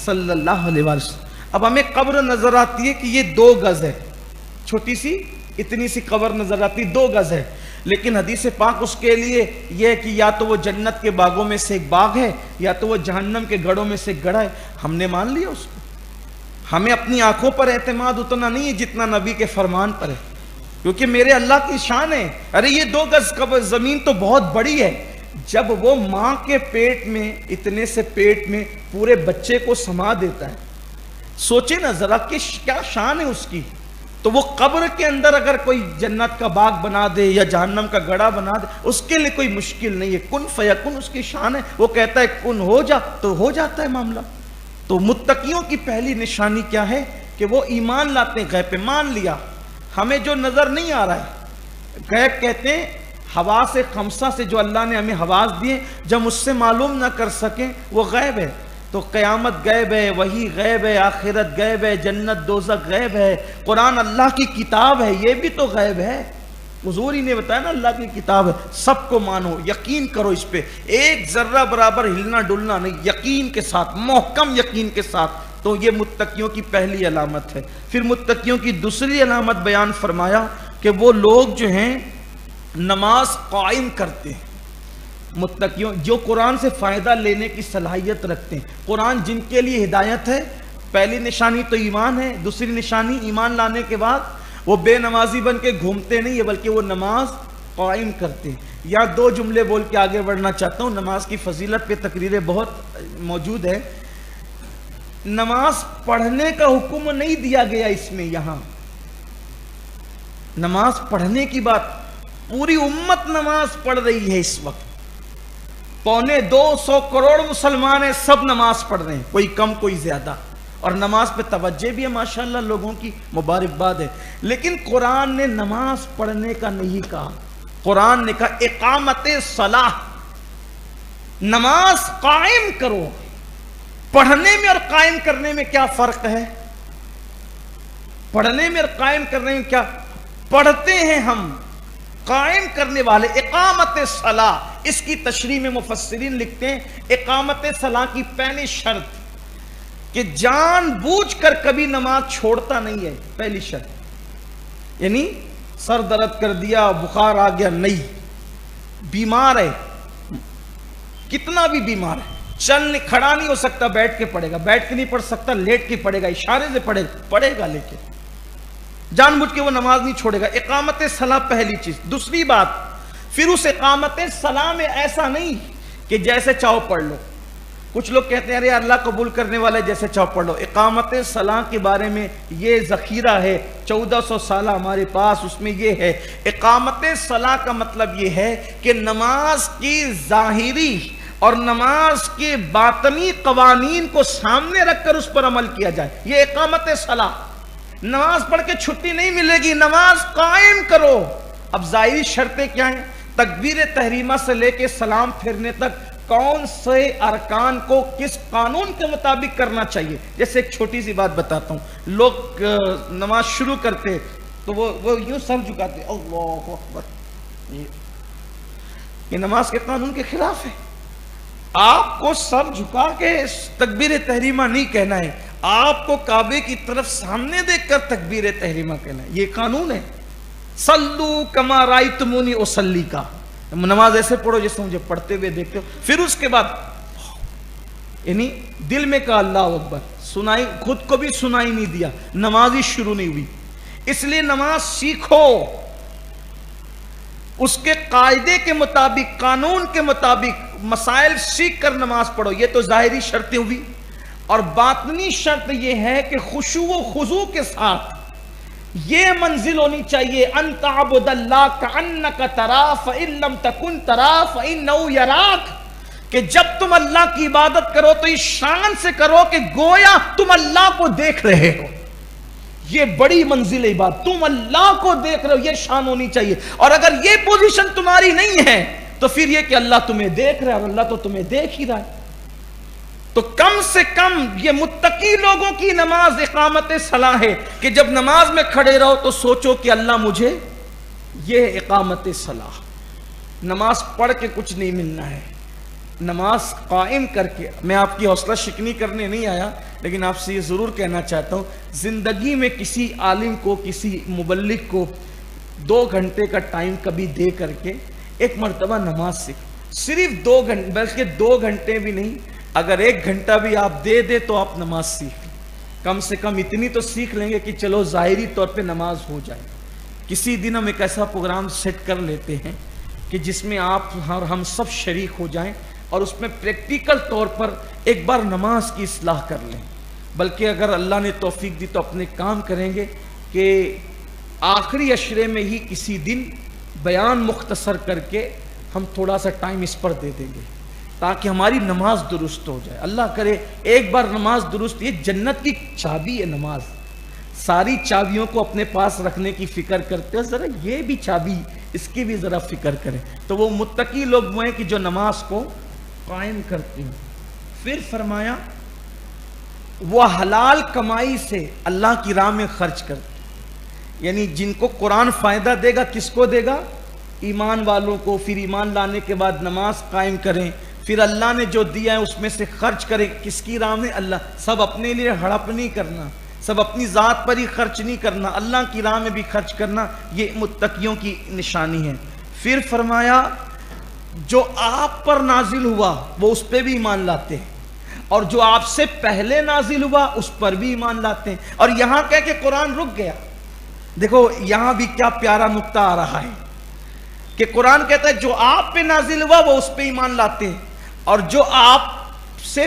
صلی اللہ علیہ وسلم. اب ہمیں قبر نظر آتی ہے کہ یہ 2 گز ہے، چھوٹی سی اتنی سی قبر نظر آتی 2 گز ہے، لیکن حدیث پاک اس کے لیے یہ ہے کہ یا تو وہ جنت کے باغوں میں سے ایک باغ ہے یا تو وہ جہنم کے گڑھوں میں سے ایک گڑھا ہے. ہم نے مان لیا اس کو. ہمیں اپنی آنکھوں پر اعتماد اتنا نہیں ہے جتنا نبی کے فرمان پر ہے، کیونکہ میرے اللہ کی شان ہے. ارے یہ 2 گز قبر زمین تو بہت بڑی ہے. جب وہ ماں کے پیٹ میں، اتنے سے پیٹ میں پورے بچے کو سما دیتا ہے، سوچے نا ذرا کہ کیا شان ہے اس کی. تو وہ قبر کے اندر اگر کوئی جنت کا باغ بنا دے یا جہنم کا گڑھا بنا دے، اس کے لیے کوئی مشکل نہیں ہے. کن فیکن اس کی شان ہے. وہ کہتا ہے کن ہو جا تو ہو جاتا ہے معاملہ. تو متقیوں کی پہلی نشانی کیا ہے کہ وہ ایمان لاتے ہیں غیب پہ. مان لیا ہمیں جو نظر نہیں آ رہا ہے، غیب کہتے ہیں حواس خمسہ سے جو اللہ نے ہمیں حواس دیے، جب اس سے معلوم نہ کر سکیں وہ غیب ہے. تو قیامت غیب ہے، وہی غیب ہے، آخرت غیب ہے، جنت دوزخ غیب ہے، قرآن اللہ کی کتاب ہے یہ بھی تو غیب ہے. حضور ہی نے بتایا نا اللہ کی کتاب ہے. سب کو مانو، یقین کرو اس پہ، ایک ذرہ برابر ہلنا ڈلنا نہیں، یقین کے ساتھ، محکم یقین کے ساتھ. تو یہ متقیوں کی پہلی علامت ہے. پھر متقیوں کی دوسری علامت بیان فرمایا کہ وہ لوگ جو ہیں نماز قائم کرتے ہیں. متقیوں جو قرآن سے فائدہ لینے کی صلاحیت رکھتے ہیں. قرآن جن کے لیے ہدایت ہے، پہلی نشانی تو ایمان ہے. دوسری نشانی ایمان لانے کے بعد وہ بے نمازی بن کے گھومتے نہیں ہے، بلکہ وہ نماز قائم کرتے ہیں. یا 2 جملے بول کے آگے بڑھنا چاہتا ہوں. نماز کی فضیلت پہ تقریریں بہت موجود ہے. نماز پڑھنے کا حکم نہیں دیا گیا اس میں. یہاں نماز پڑھنے کی بات، پوری امت نماز پڑھ رہی ہے اس وقت. 250 کروڑ مسلمان ہیں، سب نماز پڑھ رہے ہیں، کوئی کم کوئی زیادہ، اور نماز پہ توجہ بھی ہے ماشاءاللہ لوگوں کی، مبارکباد ہے. لیکن قرآن نے نماز پڑھنے کا نہیں کہا. قرآن نے کہا اقامت صلاح، نماز قائم کرو. پڑھنے میں اور قائم کرنے میں کیا فرق ہے؟ پڑھنے میں اور قائم کرنے میں کیا؟ پڑھتے ہیں ہم، قائم کرنے والے. اقامت صلاح، اس کی تشریح میں مفسرین لکھتے ہیں اقامت صلاح کی پہلی شرط کہ جان بوجھ کر کبھی نماز چھوڑتا نہیں ہے، پہلی شرط. یعنی سر درد کر دیا، بخار آ گیا، نہیں، بیمار ہے، کتنا بھی بیمار ہے، کھڑا نہیں ہو سکتا، بیٹھ کے پڑھے گا، بیٹھ کے نہیں پڑھ سکتا، لیٹ کے پڑھے گا، اشارے سے پڑھے گا، لیکن جان بوجھ کے وہ نماز نہیں چھوڑے گا. اقامت صلاح پہلی چیز. دوسری بات، پھر اس اقامت صلاح میں ایسا نہیں کہ جیسے چاہو پڑھ لو. کچھ لوگ کہتے ہیں ارے اللہ قبول کرنے والے جیسے چاہو پڑھ لو. اقامت صلاح کے بارے میں یہ ذخیرہ ہے 1400 سالہ ہمارے پاس، اس میں یہ ہے. اقامت صلاح کا مطلب یہ ہے کہ نماز کی ظاہری اور نماز کے باطنی قوانین کو سامنے رکھ کر اس پر عمل کیا جائے، یہ اقامت صلاح. نماز پڑھ کے چھٹی نہیں ملے گی، نماز قائم کرو. اب ظاہری شرطیں کیا ہیں؟ تکبیر تحریمہ سے لے کے سلام پھرنے تک کون سے ارکان کو کس قانون کے مطابق کرنا چاہیے. جیسے ایک چھوٹی سی بات بتاتا ہوں. لوگ نماز شروع کرتے تو وہ یوں سر جھکاتے، اللہ اکبر. یہ نماز کے قانون کے خلاف ہے. آپ کو سر جھکا کے تکبیر تحریمہ نہیں کہنا ہے، آپ کو کعبے کی طرف سامنے دیکھ کر تکبیر تحریمہ کہنا ہے. یہ قانون ہے. صلو کما رأیتمونی اصلی کا، نماز ایسے پڑھو جیسے مجھے پڑھتے ہوئے دیکھتے ہو. پھر اس کے بعد یعنی دل میں کہا اللہ اکبر، سنائی خود کو بھی سنائی نہیں دیا، نماز ہی شروع نہیں ہوئی. اس لیے نماز سیکھو، اس کے قاعدے کے مطابق، قانون کے مطابق مسائل سیکھ کر نماز پڑھو. یہ تو ظاہری شرطیں ہوئی. اور باطنی شرط یہ ہے کہ خشوع و خضوع کے ساتھ یہ منزل ہونی چاہیے، ان تعبد اللہ کأنک تراہ فإن لم تکن تراہ فإنہ یراک، کہ جب تم اللہ کی عبادت کرو تو اس شان سے کرو کہ گویا تم اللہ کو دیکھ رہے ہو. یہ بڑی منزل ہے عبادت، تم اللہ کو دیکھ رہے ہو، یہ شان ہونی چاہیے. اور اگر یہ پوزیشن تمہاری نہیں ہے تو پھر یہ کہ اللہ تمہیں دیکھ رہا ہے، اور اللہ تو تمہیں دیکھ ہی رہا ہے. تو کم سے کم یہ متقی لوگوں کی نماز اقامت صلاح ہے کہ جب نماز میں کھڑے رہو تو سوچو کہ اللہ مجھے، یہ اقامت صلاح. نماز پڑھ کے کچھ نہیں ملنا ہے، نماز قائم کر کے. میں آپ کی حوصلہ شکنی کرنے نہیں آیا، لیکن آپ سے یہ ضرور کہنا چاہتا ہوں، زندگی میں کسی عالم کو، کسی مبلغ کو 2 گھنٹے کا ٹائم کبھی دے کر کے ایک مرتبہ نماز سیکھ. صرف 2 گھنٹے، بلکہ 2 گھنٹے بھی نہیں، اگر 1 گھنٹہ بھی آپ دے دے تو آپ نماز سیکھ لیں. کم سے کم اتنی تو سیکھ لیں گے کہ چلو ظاہری طور پہ نماز ہو جائے. کسی دن ہم ایک ایسا پروگرام سیٹ کر لیتے ہیں کہ جس میں آپ اور ہم سب شریک ہو جائیں اور اس میں پریکٹیکل طور پر ایک بار نماز کی اصلاح کر لیں. بلکہ اگر اللہ نے توفیق دی تو اپنے کام کریں گے کہ آخری عشرے میں ہی کسی دن بیان مختصر کر کے ہم تھوڑا سا ٹائم اس پر دے دیں گے تاکہ ہماری نماز درست ہو جائے. اللہ کرے ایک بار نماز درست، یہ جنت کی چابی ہے نماز. ساری چابیوں کو اپنے پاس رکھنے کی فکر کرتے ہیں، ذرا یہ بھی چابی، اس کی بھی ذرا فکر کریں. تو وہ متقی لوگ وہ ہیں کہ جو نماز کو قائم کرتے ہیں. پھر فرمایا وہ حلال کمائی سے اللہ کی راہ میں خرچ کرتے، یعنی جن کو قرآن فائدہ دے گا، کس کو دے گا؟ ایمان والوں کو. پھر ایمان لانے کے بعد نماز قائم کریں، پھر اللہ نے جو دیا ہے اس میں سے خرچ کریں. کس کی راہ میں؟ اللہ. سب اپنے لیے ہڑپ نہیں کرنا، سب اپنی ذات پر ہی خرچ نہیں کرنا، اللہ کی راہ میں بھی خرچ کرنا. یہ متقیوں کی نشانی ہے. پھر فرمایا جو آپ پر نازل ہوا وہ اس پہ بھی ایمان لاتے ہیں، اور جو آپ سے پہلے نازل ہوا اس پر بھی ایمان لاتے ہیں. اور یہاں کہہ کے قرآن رک گیا. دیکھو یہاں بھی کیا پیارا نقطہ آ رہا ہے کہ قرآن کہتا ہے جو آپ پہ نازل ہوا وہ اس پہ ایمان لاتے ہیں، اور جو آپ سے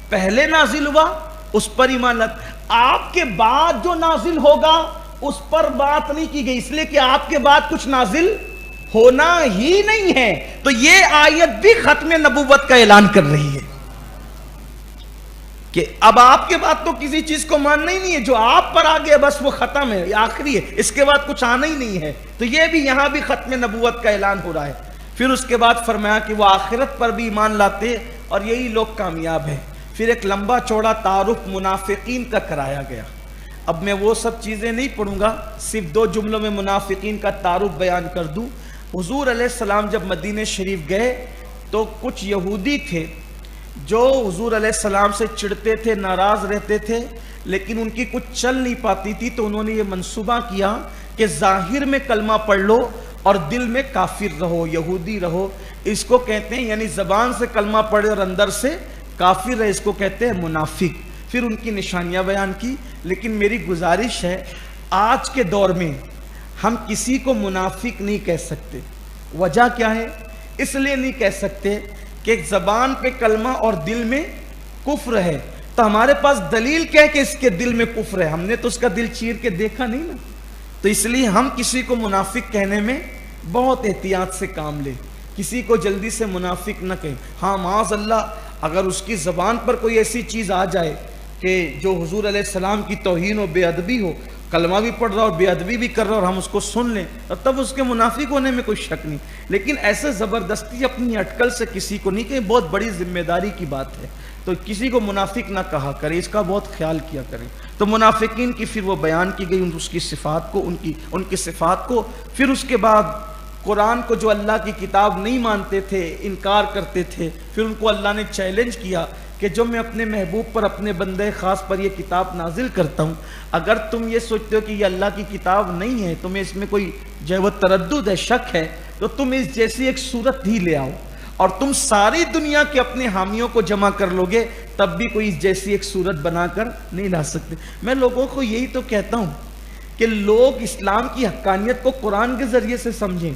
پہلے نازل ہوا اس پر ایمان لاتے. آپ کے بعد جو نازل ہوگا اس پر بات نہیں کی گئی، اس لیے کہ آپ کے بعد کچھ نازل ہونا ہی نہیں ہے. تو یہ آیت بھی ختم نبوت کا اعلان کر رہی ہے کہ اب آپ کے بعد تو کسی چیز کو ماننا ہی نہیں ہے، جو آپ پر آ گیا بس وہ ختم ہے، یہ آخری ہے، اس کے بعد کچھ آنا ہی نہیں ہے. تو یہ بھی یہاں بھی ختم نبوت کا اعلان ہو رہا ہے. پھر اس کے بعد فرمایا کہ وہ آخرت پر بھی ایمان لاتے اور یہی لوگ کامیاب ہیں. پھر ایک لمبا چوڑا تعارف منافقین کا کرایا گیا. اب میں وہ سب چیزیں نہیں پڑھوں گا، صرف 2 جملوں میں منافقین کا تعارف بیان کر دوں. حضور علیہ السلام جب مدینہ شریف گئے تو کچھ یہودی تھے جو حضور علیہ السلام سے چڑھتے تھے، ناراض رہتے تھے، لیکن ان کی کچھ چل نہیں پاتی تھی. تو انہوں نے یہ منصوبہ کیا کہ ظاہر میں کلمہ پڑھ لو اور دل میں کافر رہو، یہودی رہو. اس کو کہتے ہیں، یعنی زبان سے کلمہ پڑھے اور اندر سے کافر رہے، اس کو کہتے ہیں منافق. پھر ان کی نشانیاں بیان کی. لیکن میری گزارش ہے، آج کے دور میں ہم کسی کو منافق نہیں کہہ سکتے. وجہ کیا ہے؟ اس لیے نہیں کہہ سکتے کہ زبان پہ کلمہ اور دل میں کفر ہے. تو ہمارے پاس دلیل کیا ہے کہ اس کے دل میں کفر ہے؟ ہم نے تو اس کا دل چیر کے دیکھا نہیں نا. تو اس لیے ہم کسی کو منافق کہنے میں بہت احتیاط سے کام لیں، کسی کو جلدی سے منافق نہ کہیں. ہاں معاذ اللہ اگر اس کی زبان پر کوئی ایسی چیز آ جائے کہ جو حضور علیہ السلام کی توہین و بے ادبی ہو، کلمہ بھی پڑھ رہا اور بے ادبی بھی کر رہا اور ہم اس کو سن لیں، تب اس کے منافق ہونے میں کوئی شک نہیں. لیکن ایسے زبردستی اپنی اٹکل سے کسی کو نہیں کہیں، بہت بڑی ذمہ داری کی بات ہے. تو کسی کو منافق نہ کہا کرے، اس کا بہت خیال کیا کرے. تو منافقین کی پھر وہ بیان کی گئی، اس کی صفات کو، ان کی صفات کو. پھر اس کے بعد قرآن کو جو اللہ کی کتاب نہیں مانتے تھے، انکار کرتے تھے، پھر ان کو اللہ نے چیلنج کیا کہ جو میں اپنے محبوب پر، اپنے بندے خاص پر یہ کتاب نازل کرتا ہوں، اگر تم یہ سوچتے ہو کہ یہ اللہ کی کتاب نہیں ہے، تمہیں اس میں کوئی جو ہے وہ تردد ہے، شک ہے، تو تم اس جیسی ایک صورت ہی لے آؤ. اور تم ساری دنیا کے اپنے حامیوں کو جمع کر لو گے تب بھی کوئی اس جیسی ایک صورت بنا کر نہیں لا سکتے. میں لوگوں کو یہی تو کہتا ہوں کہ لوگ اسلام کی حقانیت کو قرآن کے ذریعے سے سمجھیں.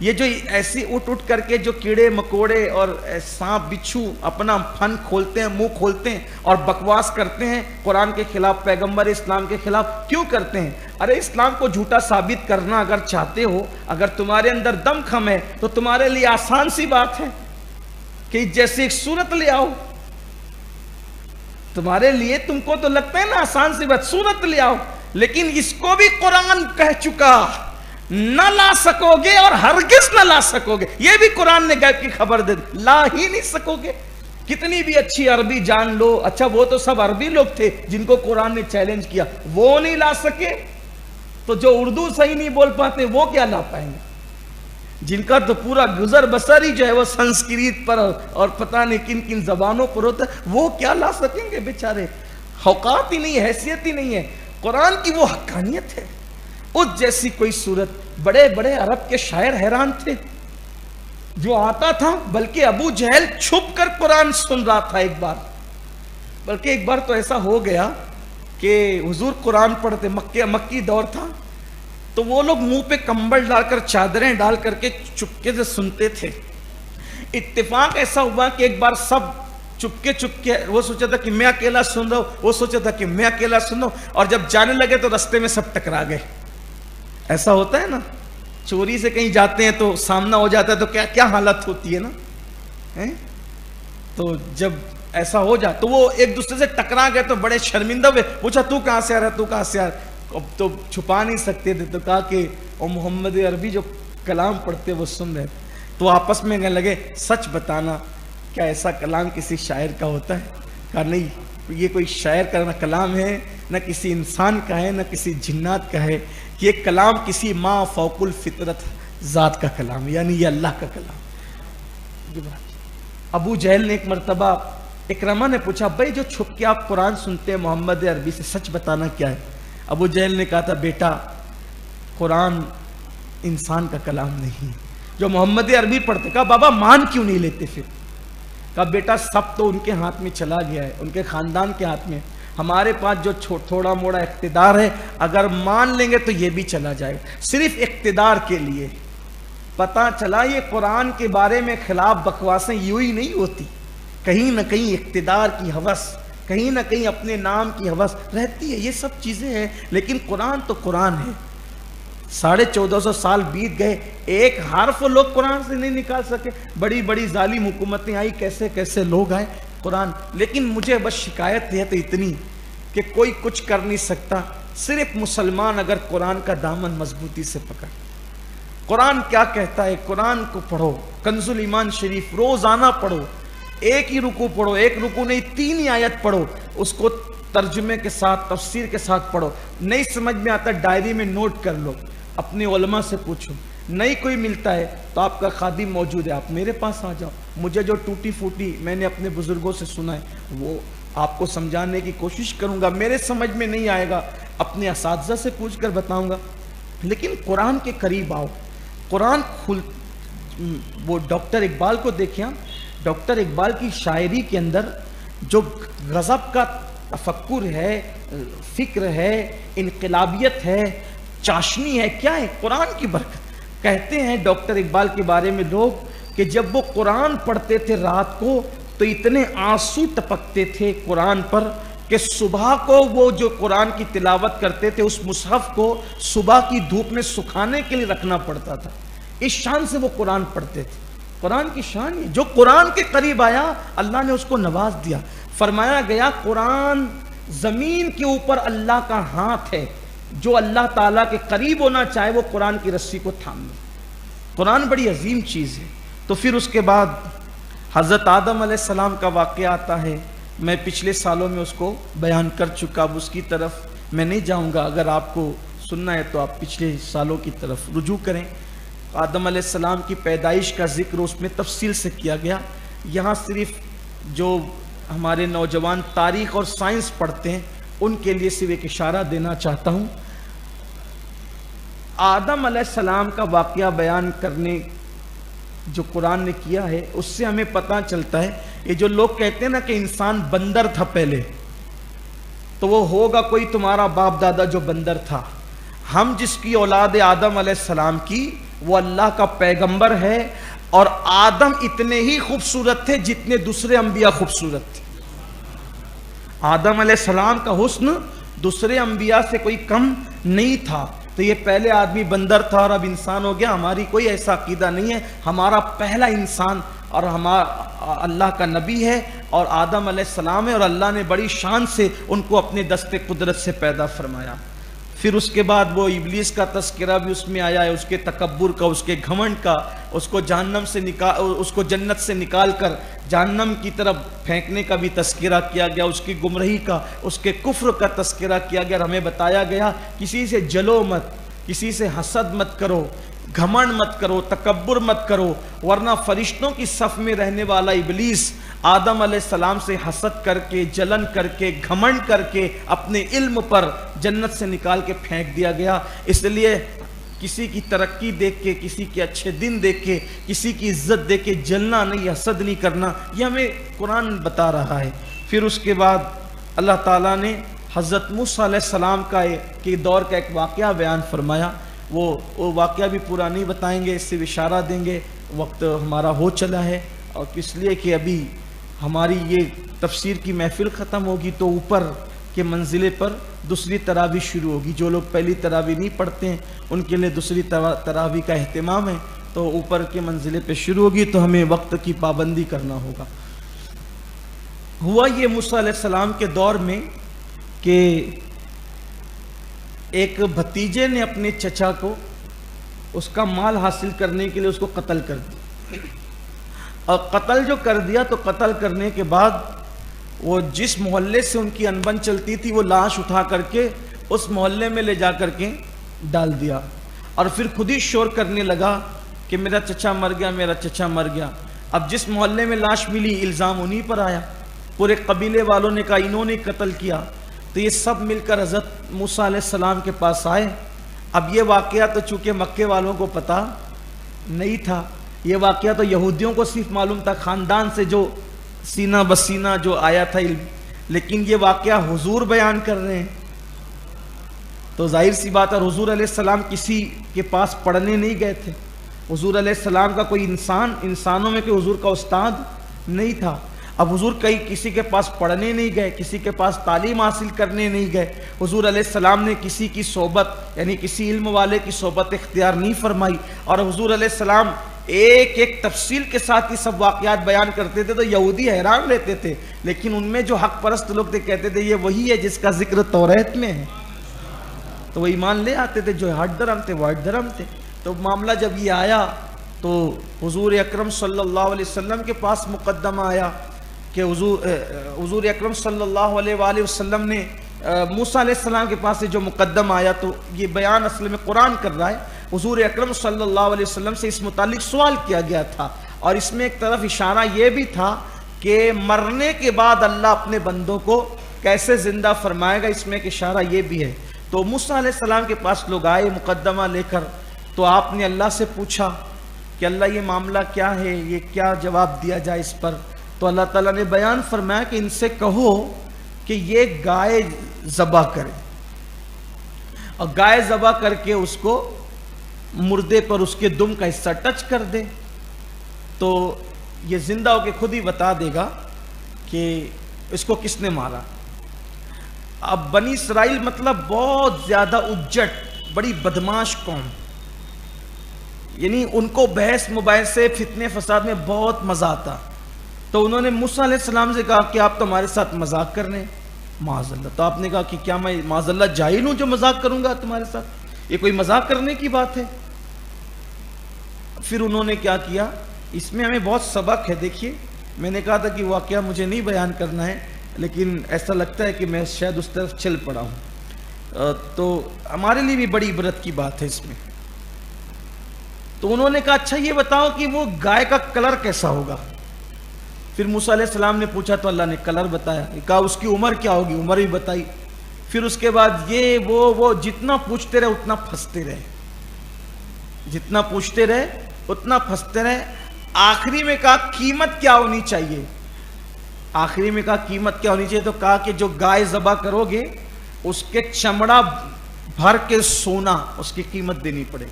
یہ جو ایسی اٹھ کر کے جو کیڑے مکوڑے اور سانپ بچھو اپنا فن کھولتے ہیں، منہ کھولتے ہیں اور بکواس کرتے ہیں قرآن کے خلاف، پیغمبر اسلام کے خلاف، کیوں کرتے ہیں؟ ارے اسلام کو جھوٹا ثابت کرنا اگر چاہتے ہو، اگر تمہارے اندر دم خم ہے تو تمہارے لیے آسان سی بات ہے کہ جیسے ایک صورت لے آؤ. تمہارے لیے، تم کو تو لگتا ہے نا آسان سی بات، صورت لے آؤ. لیکن اس کو بھی قرآن کہہ چکا، نہ لا سکو گے اور ہرگز نہ لا سکو گے. یہ بھی قرآن نے غیب کی خبر دے دی، لا ہی نہیں سکو گے. کتنی بھی اچھی عربی جان لو، اچھا وہ تو سب عربی لوگ تھے جن کو قرآن نے چیلنج کیا، وہ نہیں لا سکے تو جو اردو صحیح نہیں بول پاتے وہ کیا لا پائیں گے؟ جن کا تو پورا گزر بسر ہی جو ہے وہ سنسکرت پر اور پتہ نہیں کن کن زبانوں پر ہوتا ہے، وہ کیا لا سکیں گے بیچارے؟ اوقات ہی نہیں، حیثیت ہی نہیں ہے. قرآن کی وہ حقانیت ہے، اس جیسی کوئی صورت. بڑے بڑے عرب کے شاعر حیران تھے، جو آتا تھا، بلکہ ابو جہل چھپ کر قرآن سن رہا تھا ایک بار. بلکہ ایک بار تو ایسا ہو گیا کہ حضور قرآن پڑھتے، مکی دور تھا، تو وہ لوگ منہ پہ کمبل ڈال کر، چادریں ڈال کر کے چپکے سے سنتے تھے. اتفاق ایسا ہوا کہ ایک بار سب چپکے چپکے، وہ سوچا تھا کہ میں اکیلا سن رہا ہوں، وہ سوچا تھا کہ میں اکیلا سن رہا ہوں، اور جب جانے لگے تو رستے میں سب ٹکرا گئے. ایسا ہوتا ہے نا، چوری سے کہیں جاتے ہیں تو سامنا ہو جاتا ہے تو کیا حالت ہوتی ہے نا. تو جب ایسا ہو جائے تو وہ ایک دوسرے سے ٹکرا گئے تو بڑے شرمندہ ہوئے، پوچھا تو کہاں سے آ رہا ہے، تو کہاں سے آ رہا ہے. اب تو چھپا نہیں سکتے تھے تو کہا کہ وہ محمد عربی جو کلام پڑھتے وہ سن رہے. تو آپس میں کہنے لگے سچ بتانا کیا ایسا کلام کسی شاعر کا ہوتا ہے؟ کہا نہیں، یہ کوئی شاعر کا نہ کلام ہے، نہ کسی انسان کا ہے، نہ کسی جنات کا ہے. یہ کلام کسی ما فوق الفطرت ذات کا کلام، یعنی یہ اللہ کا کلام. ابو جہل نے ایک مرتبہ اکرمہ نے پوچھا، بھائی جو چھپ کے آپ قرآن سنتے ہیں محمد عربی سے، سچ بتانا کیا ہے؟ ابو جہل نے کہا تھا، بیٹا قرآن انسان کا کلام نہیں. جو محمد عربی پڑھتے، کہا بابا مان کیوں نہیں لیتے پھر؟ کہا بیٹا سب تو ان کے ہاتھ میں چلا گیا ہے، ان کے خاندان کے ہاتھ میں. ہمارے پاس جو تھوڑا موڑا اقتدار ہے، اگر مان لیں گے تو یہ بھی چلا جائے گا. صرف اقتدار کے لیے. پتہ چلا یہ قرآن کے بارے میں خلاف بکواسیں یوں ہی نہیں ہوتی، کہیں نہ کہیں اقتدار کی ہوس، کہیں نہ کہیں اپنے نام کی ہوس رہتی ہے، یہ سب چیزیں ہیں، لیکن قرآن تو قرآن ہے۔ 1450 سال بیت گئے، ایک حرف لوگ قرآن سے نہیں نکال سکے، بڑی بڑی ظالم حکومتیں آئی، کیسے کیسے لوگ آئے قرآن، لیکن مجھے بس شکایت ہے تو اتنی کہ کوئی کچھ کر نہیں سکتا، صرف مسلمان اگر قرآن کا دامن مضبوطی سے پکڑ۔ قرآن کیا کہتا ہے، قرآن کو پڑھو، کنز الایمان شریف روزانہ پڑھو، ایک ہی رکوع پڑھو، ایک رکوع نہیں 3 ہی آیت پڑھو، اس کو ترجمے کے ساتھ تفسیر کے ساتھ پڑھو، نہیں سمجھ میں آتا ڈائری میں نوٹ کر لو، اپنے علماء سے پوچھو، نہیں کوئی ملتا ہے تو آپ کا خادم موجود ہے، آپ میرے پاس آ جاؤ، مجھے جو ٹوٹی پھوٹی میں نے اپنے بزرگوں سے سنا ہے وہ آپ کو سمجھانے کی کوشش کروں گا، میرے سمجھ میں نہیں آئے گا اپنے اساتذہ سے پوچھ کر بتاؤں گا، لیکن قرآن کے قریب آؤ۔ قرآن وہ ڈاکٹر اقبال کو دیکھیں، ڈاکٹر اقبال کی شاعری کے اندر جو غضب کا تفکر ہے، فکر ہے، انقلابیت ہے، چاشنی ہے، کیا ہے؟ قرآن کی برکت۔ کہتے ہیں ڈاکٹر اقبال کے بارے میں لوگ کہ جب وہ قرآن پڑھتے تھے رات کو تو اتنے آنسو ٹپکتے تھے قرآن پر کہ صبح کو وہ جو قرآن کی تلاوت کرتے تھے اس مصحف کو صبح کی دھوپ میں سکھانے کے لیے رکھنا پڑتا تھا، اس شان سے وہ قرآن پڑھتے تھے۔ قرآن کی شان ہے، جو قرآن کے قریب آیا اللہ نے اس کو نواز دیا۔ فرمایا گیا قرآن زمین کے اوپر اللہ کا ہاتھ ہے، جو اللہ تعالیٰ کے قریب ہونا چاہے وہ قرآن کی رسی کو تھام لے۔ قرآن بڑی عظیم چیز ہے۔ تو پھر اس کے بعد حضرت آدم علیہ السلام کا واقعہ آتا ہے، میں پچھلے سالوں میں اس کو بیان کر چکا، اب اس کی طرف میں نہیں جاؤں گا، اگر آپ کو سننا ہے تو آپ پچھلے سالوں کی طرف رجوع کریں۔ آدم علیہ السلام کی پیدائش کا ذکر اس میں تفصیل سے کیا گیا، یہاں صرف جو ہمارے نوجوان تاریخ اور سائنس پڑھتے ہیں ان کے لیے صرف ایک اشارہ دینا چاہتا ہوں۔ آدم علیہ السلام کا واقعہ بیان کرنے جو قرآن نے کیا ہے اس سے ہمیں پتہ چلتا ہے، یہ جو لوگ کہتے ہیں نا کہ انسان بندر تھا پہلے، تو وہ ہوگا کوئی تمہارا باپ دادا جو بندر تھا۔ ہم جس کی اولاد آدم علیہ السلام کی وہ اللہ کا پیغمبر ہے، اور آدم اتنے ہی خوبصورت تھے جتنے دوسرے انبیاء خوبصورت تھے۔ آدم علیہ السلام کا حسن دوسرے انبیاء سے کوئی کم نہیں تھا، تو یہ پہلے آدمی بندر تھا اور اب انسان ہو گیا، ہماری کوئی ایسا عقیدہ نہیں ہے۔ ہمارا پہلا انسان اور ہمارا اللہ کا نبی ہے اور آدم علیہ السلام ہے، اور اللہ نے بڑی شان سے ان کو اپنے دست قدرت سے پیدا فرمایا۔ پھر اس کے بعد وہ ابلیس کا تذکرہ بھی اس میں آیا ہے، اس کے تکبر کا، اس کے گھمنڈ کا، اس کو جنت سے نکال کر جہنم کی طرف پھینکنے کا بھی تذکرہ کیا گیا، اس کی گمراہی کا، اس کے کفر کا تذکرہ کیا گیا، اور ہمیں بتایا گیا کسی سے جلو مت، کسی سے حسد مت کرو، گھمنڈ مت کرو، تکبر مت کرو، ورنہ فرشتوں کی صف میں رہنے والا ابلیس آدم علیہ السلام سے حسد کر کے، جلن کر کے، گھمنڈ کر کے اپنے علم پر جنت سے نکال کے پھینک دیا گیا۔ اس لیے کسی کی ترقی دیکھ کے، کسی کے اچھے دن دیکھ کے، کسی کی عزت دیکھ کے جلنا نہیں، حسد نہیں کرنا، یہ ہمیں قرآن بتا رہا ہے۔ پھر اس کے بعد اللہ تعالیٰ نے حضرت موسیٰ علیہ السلام کے دور کا ایک واقعہ بیان فرمایا، وہ واقعہ بھی پورا نہیں بتائیں گے، اس سے اشارہ دیں گے، وقت ہمارا ہو چلا ہے، اور اس لیے کہ ابھی ہماری یہ تفسیر کی محفل ختم ہوگی تو اوپر کے منزلے پر دوسری تراویح شروع ہوگی۔ جو لوگ پہلی تراویح نہیں پڑھتے ہیں ان کے لیے دوسری تراویح کا اہتمام ہے، تو اوپر کے منزلے پہ شروع ہوگی، تو ہمیں وقت کی پابندی کرنا ہوگا۔ ہوا یہ موسیٰ علیہ السلام کے دور میں کہ ایک بھتیجے نے اپنے چچا کو اس کا مال حاصل کرنے کے لیے اس کو قتل کر دیا، اور قتل جو کر دیا تو قتل کرنے کے بعد وہ جس محلے سے ان کی انبن چلتی تھی وہ لاش اٹھا کر کے اس محلے میں لے جا کر کے ڈال دیا، اور پھر خود ہی شور کرنے لگا کہ میرا چچا مر گیا، میرا چچا مر گیا۔ اب جس محلے میں لاش ملی الزام انہی پر آیا، پورے قبیلے والوں نے کہا انہوں نے قتل کیا، تو یہ سب مل کر حضرت موسیٰ علیہ السلام کے پاس آئے۔ اب یہ واقعہ تو چونکہ مکے والوں کو پتہ نہیں تھا، یہ واقعہ تو یہودیوں کو صرف معلوم تھا، خاندان سے جو سینہ بسینہ جو آیا تھا علم، لیکن یہ واقعہ حضور بیان کر رہے ہیں تو ظاہر سی بات ہے حضور علیہ السلام کسی کے پاس پڑھنے نہیں گئے تھے، حضور علیہ السلام کا کوئی انسانوں میں کوئی حضور کا استاد نہیں تھا۔ اب حضور کسی کے پاس پڑھنے نہیں گئے، کسی کے پاس تعلیم حاصل کرنے نہیں گئے، حضور علیہ السلام نے کسی کی صحبت یعنی کسی علم والے کی صحبت اختیار نہیں فرمائی، اور حضور علیہ السلام ایک ایک تفصیل کے ساتھ یہ سب واقعات بیان کرتے تھے تو یہودی حیران رہتے تھے، لیکن ان میں جو حق پرست لوگ تھے کہتے تھے یہ وہی ہے جس کا ذکر توریت میں ہے، تو وہ ایمان لے آتے تھے، جو ہٹ درم تھے وہ ہٹ درم تھے۔ تو معاملہ جب یہ آیا تو حضور اکرم صلی اللہ علیہ وسلم کے پاس مقدمہ آیا کہ حضور اکرم صلی اللہ علیہ وآلہ وسلم نے موسیٰ علیہ السلام کے پاس سے جو مقدمہ آیا، تو یہ بیان اصل میں قرآن کر رہا ہے، حضور اکرم صلی اللہ علیہ وسلم سے اس متعلق سوال کیا گیا تھا، اور اس میں ایک طرف اشارہ یہ بھی تھا کہ مرنے کے بعد اللہ اپنے بندوں کو کیسے زندہ فرمائے گا، اس میں ایک اشارہ یہ بھی ہے۔ تو موسیٰ علیہ السلام کے پاس لوگ آئے مقدمہ لے کر، تو آپ نے اللہ سے پوچھا کہ اللہ یہ معاملہ کیا ہے، یہ کیا جواب دیا جائے اس پر؟ تو اللہ تعالیٰ نے بیان فرمایا کہ ان سے کہو کہ یہ گائے ذبح کرے، اور گائے ذبح کر کے اس کو مردے پر اس کے دم کا حصہ ٹچ کر دے، تو یہ زندہ ہو کے خود ہی بتا دے گا کہ اس کو کس نے مارا۔ اب بنی اسرائیل مطلب بہت زیادہ اجٹ، بڑی بدماش قوم، یعنی ان کو بحث مباحثے فتنے فساد میں بہت مزہ آتا، تو انہوں نے موسیٰ علیہ السلام سے کہا کہ آپ تو ہمارے ساتھ مذاق کر رہے ہیں، معاذ اللہ۔ تو آپ نے کہا کہ کیا میں معاذ اللہ جاہل ہوں جو مذاق کروں گا تمہارے ساتھ؟ یہ کوئی مذاق کرنے کی بات ہے؟ پھر انہوں نے کیا کیا، اس میں ہمیں بہت سبق ہے۔ دیکھیے میں نے کہا تھا کہ واقعہ مجھے نہیں بیان کرنا ہے، لیکن ایسا لگتا ہے کہ میں شاید اس طرف چل پڑا ہوں، تو ہمارے لیے بھی بڑی عبرت کی بات ہے اس میں۔ تو انہوں نے کہا اچھا یہ بتاؤ کہ وہ گائے کا کلر کیسا ہوگا؟ پھر موسیٰ علیہ السلام نے پوچھا تو اللہ نے کلر بتایا، کہا اس کی عمر کیا ہوگی، عمر بھی بتائی۔ پھر اس کے بعد یہ وہ جتنا پوچھتے رہے اتنا پھنستے رہے، جتنا پوچھتے رہے اتنا پھنستے رہے۔ آخری میں کہا قیمت کیا ہونی چاہیے، آخری میں کہا قیمت کیا ہونی چاہیے، تو کہا کہ جو گائے ذبح کرو گے اس کے چمڑا بھر کے سونا اس کی قیمت دینی پڑے،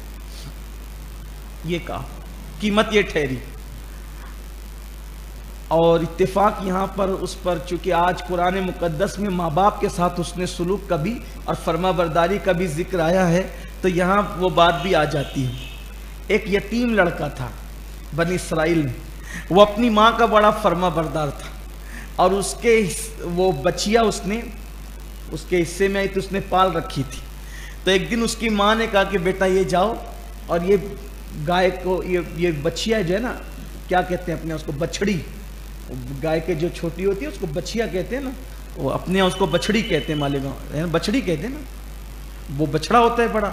یہ کہا، قیمت یہ ٹھہری۔ اور اتفاق یہاں پر اس پر چونکہ آج قرآن مقدس میں ماں باپ کے ساتھ حسن سلوک کا بھی اور فرما برداری کا بھی ذکر آیا ہے، تو یہاں وہ بات بھی آ جاتی ہے۔ ایک یتیم لڑکا تھا بنی اسرائیل میں، وہ اپنی ماں کا بڑا فرما بردار تھا، اور اس کے وہ بچیا اس کے حصے میں آئی تو اس نے پال رکھی تھی۔ تو ایک دن اس کی ماں نے کہا کہ بیٹا یہ جاؤ اور یہ گائے کو یہ بچیا جو ہے نا، کیا کہتے ہیں اپنے اس کو، بچڑی، گائے کے جو چھوٹی ہوتی ہے اس کو بچیا کہتے ہیں نا، وہ اپنے اس کو بچڑی کہتے ہیں، مالیگاؤں بچڑی کہتے ہیں نا، وہ بچڑا ہوتا ہے بڑا،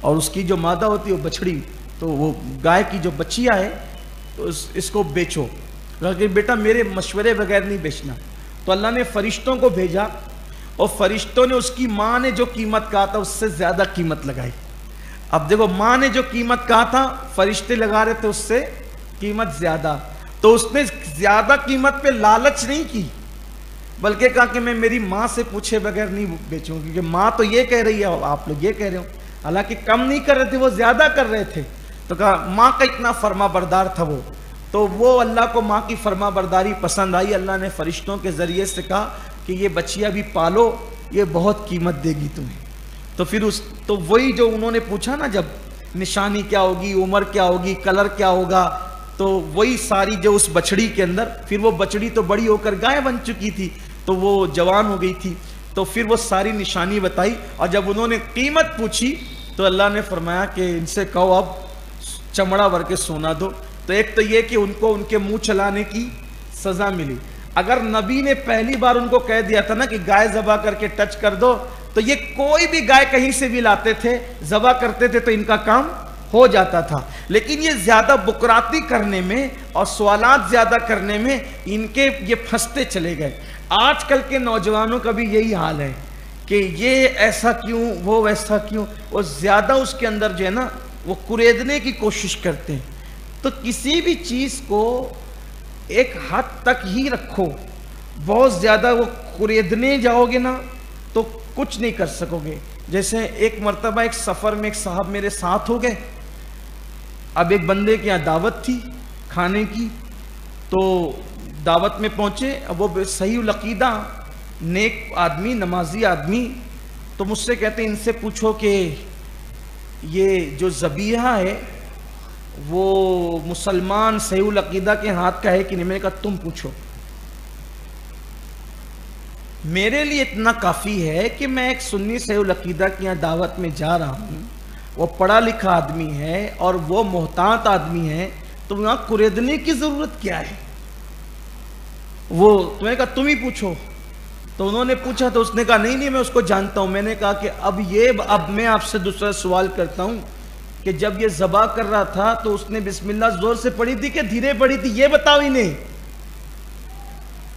اور اس کی جو مادہ ہوتی ہے وہ بچڑی، تو وہ گائے کی جو بچیا ہے تو اس کو بیچو۔ کہ بیٹا میرے مشورے بغیر نہیں بیچنا۔ تو اللہ نے فرشتوں کو بھیجا، اور فرشتوں نے اس کی ماں نے جو قیمت کہا تھا اس سے زیادہ قیمت لگائی۔ اب دیکھو ماں نے جو قیمت کہا تھا فرشتے لگا رہے تھے اس سے قیمت زیادہ، تو اس نے زیادہ قیمت پہ لالچ نہیں کی، بلکہ کہا کہ میں میری ماں سے پوچھے بغیر نہیں بیچوں، کیونکہ ماں تو یہ کہہ رہی ہے آپ لوگ یہ کہہ رہے ہو، حالانکہ کم نہیں کر رہے تھے وہ زیادہ کر رہے تھے۔ تو کہا ماں کا اتنا فرما بردار تھا وہ، تو وہ اللہ کو ماں کی فرما برداری پسند آئی، اللہ نے فرشتوں کے ذریعے سے کہا کہ یہ بچیا بھی پالو، یہ بہت قیمت دے گی تمہیں۔ تو پھر تو وہی جو انہوں نے پوچھا نا، جب نشانی کیا ہوگی، عمر کیا ہوگی، کلر کیا ہوگا، تو وہی ساری جو اس بچڑی کے اندر، پھر وہ بچڑی تو بڑی ہو کر گائے بن چکی تھی، تو وہ جوان ہو گئی تھی، تو پھر وہ ساری نشانی بتائی، اور جب انہوں نے قیمت پوچھی تو اللہ نے فرمایا کہ ان سے کہو اب چمڑا بھر کے سونا دو۔ تو ایک تو یہ کہ ان کو ان کے منہ چلانے کی سزا ملی۔ اگر نبی نے پہلی بار ان کو کہہ دیا تھا نا کہ گائے ذبح کر کے ٹچ کر دو، تو یہ کوئی بھی گائے کہیں سے بھی لاتے تھے، ذبح کرتے تھے تو ان کا کام ہو جاتا تھا۔ لیکن یہ زیادہ بکراتی کرنے میں اور سوالات زیادہ کرنے میں ان کے یہ پھنستے چلے گئے۔ آج کل کے نوجوانوں کا بھی یہی حال ہے کہ یہ ایسا کیوں، وہ ویسا کیوں، وہ زیادہ اس کے اندر جو ہے نا وہ کریدنے کی کوشش کرتے ہیں۔ تو کسی بھی چیز کو ایک حد تک ہی رکھو، بہت زیادہ وہ کریدنے جاؤ گے نا تو کچھ نہیں کر سکو گے۔ جیسے ایک مرتبہ ایک سفر میں ایک صاحب میرے ساتھ ہو گئے، اب ایک بندے کے یہاں دعوت تھی کھانے کی، تو دعوت میں پہنچے، اب وہ صحیح العقیدہ نیک آدمی، نمازی آدمی، تو مجھ سے کہتے ہیں ان سے پوچھو کہ یہ جو ذبیحہ ہے وہ مسلمان صحیح العقیدہ کے ہاتھ کا ہے کہ نہیں؟ میں نے کہا تم پوچھو، میرے لیے اتنا کافی ہے کہ میں ایک سنی صحیح العقیدہ کی یہاں دعوت میں جا رہا ہوں، وہ پڑھا لکھا آدمی ہے اور وہ محتاط آدمی ہے، تو وہاں قریدنے کی ضرورت کیا ہے؟ وہ میں نے کہا تم ہی پوچھو، تو انہوں نے پوچھا تو اس نے کہا نہیں میں اس کو جانتا ہوں۔ میں نے کہا کہ اب میں آپ سے دوسرا سوال کرتا ہوں کہ جب یہ ذبح کر رہا تھا تو اس نے بسم اللہ زور سے پڑھی تھی کہ دھیرے پڑھی تھی؟ یہ بتاؤ انہیں۔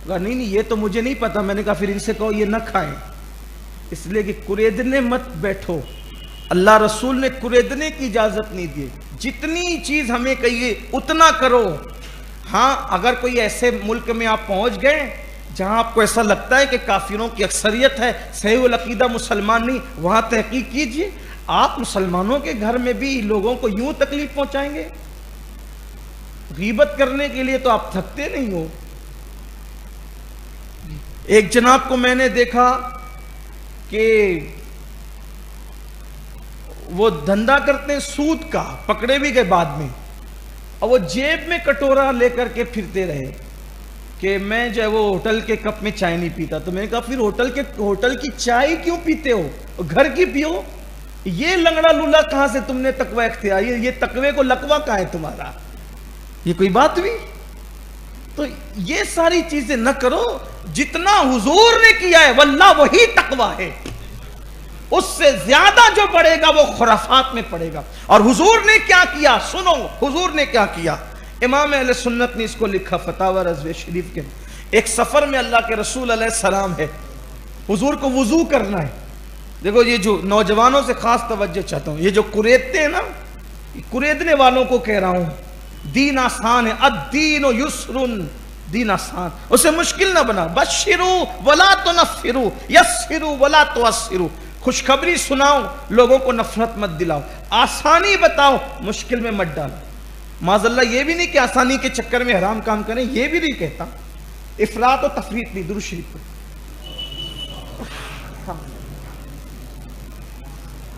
کہا نہیں یہ تو مجھے نہیں پتا۔ میں نے کہا پھر ان سے کہو یہ نہ کھائیں، اس لیے کہ قریدنے مت بیٹھو، اللہ رسول نے قریدنے کی اجازت نہیں دی، جتنی چیز ہمیں کہیے اتنا کرو۔ ہاں اگر کوئی ایسے ملک میں آپ پہنچ گئے جہاں آپ کو ایسا لگتا ہے کہ کافروں کی اکثریت ہے، صحیح العقیدہ مسلمان نہیں، وہاں تحقیق کیجئے۔ آپ مسلمانوں کے گھر میں بھی لوگوں کو یوں تکلیف پہنچائیں گے؟ غیبت کرنے کے لیے تو آپ تھکتے نہیں ہو۔ ایک جناب کو میں نے دیکھا کہ وہ دھندا کرتے ہیں سود کا، پکڑے بھی گئے بعد میں، اور وہ جیب میں کٹورا لے کر کے پھرتے رہے کہ میں جو ہے وہ ہوٹل کے کپ میں چائے نہیں پیتا۔ تو میں نے کہا پھر ہوٹل کی چائے کیوں پیتے ہو، گھر کی پیو۔ یہ لنگڑا لولا کہاں سے تم نے تقوی اختیار، یہ تقوی کو لقوہ کہاں ہے تمہارا؟ یہ کوئی بات ہوئی؟ تو یہ ساری چیزیں نہ کرو، جتنا حضور نے کیا ہے واللہ وہی تقوی ہے، اس سے زیادہ جو پڑے گا وہ خرافات میں پڑے گا۔ اور حضور نے کیا کیا سنو، حضور نے کیا کیا۔ امام اہل سنت نے اس کو لکھا فتاوی رضویہ شریف کے، ایک سفر میں اللہ کے رسول علیہ السلام ہے، حضور کو وضو کرنا ہے۔ دیکھو یہ جو نوجوانوں سے خاص توجہ چاہتا ہوں، یہ جو قریدتے ہیں نا، قریدنے والوں کو کہہ رہا ہوں دین آسان ہے، الدین یسر، دین آسان، اسے مشکل نہ بنا، بشروا ولا تنفروا یسروا ولا تعسروا، خوشخبری سناؤ لوگوں کو نفرت مت دلاؤ، آسانی بتاؤ مشکل میں مت ڈالو۔ معاذ اللہ یہ بھی نہیں کہ آسانی کے چکر میں حرام کام کریں، یہ بھی نہیں کہتا، افراط و تفریط نہیں۔ درود شریف پڑھ۔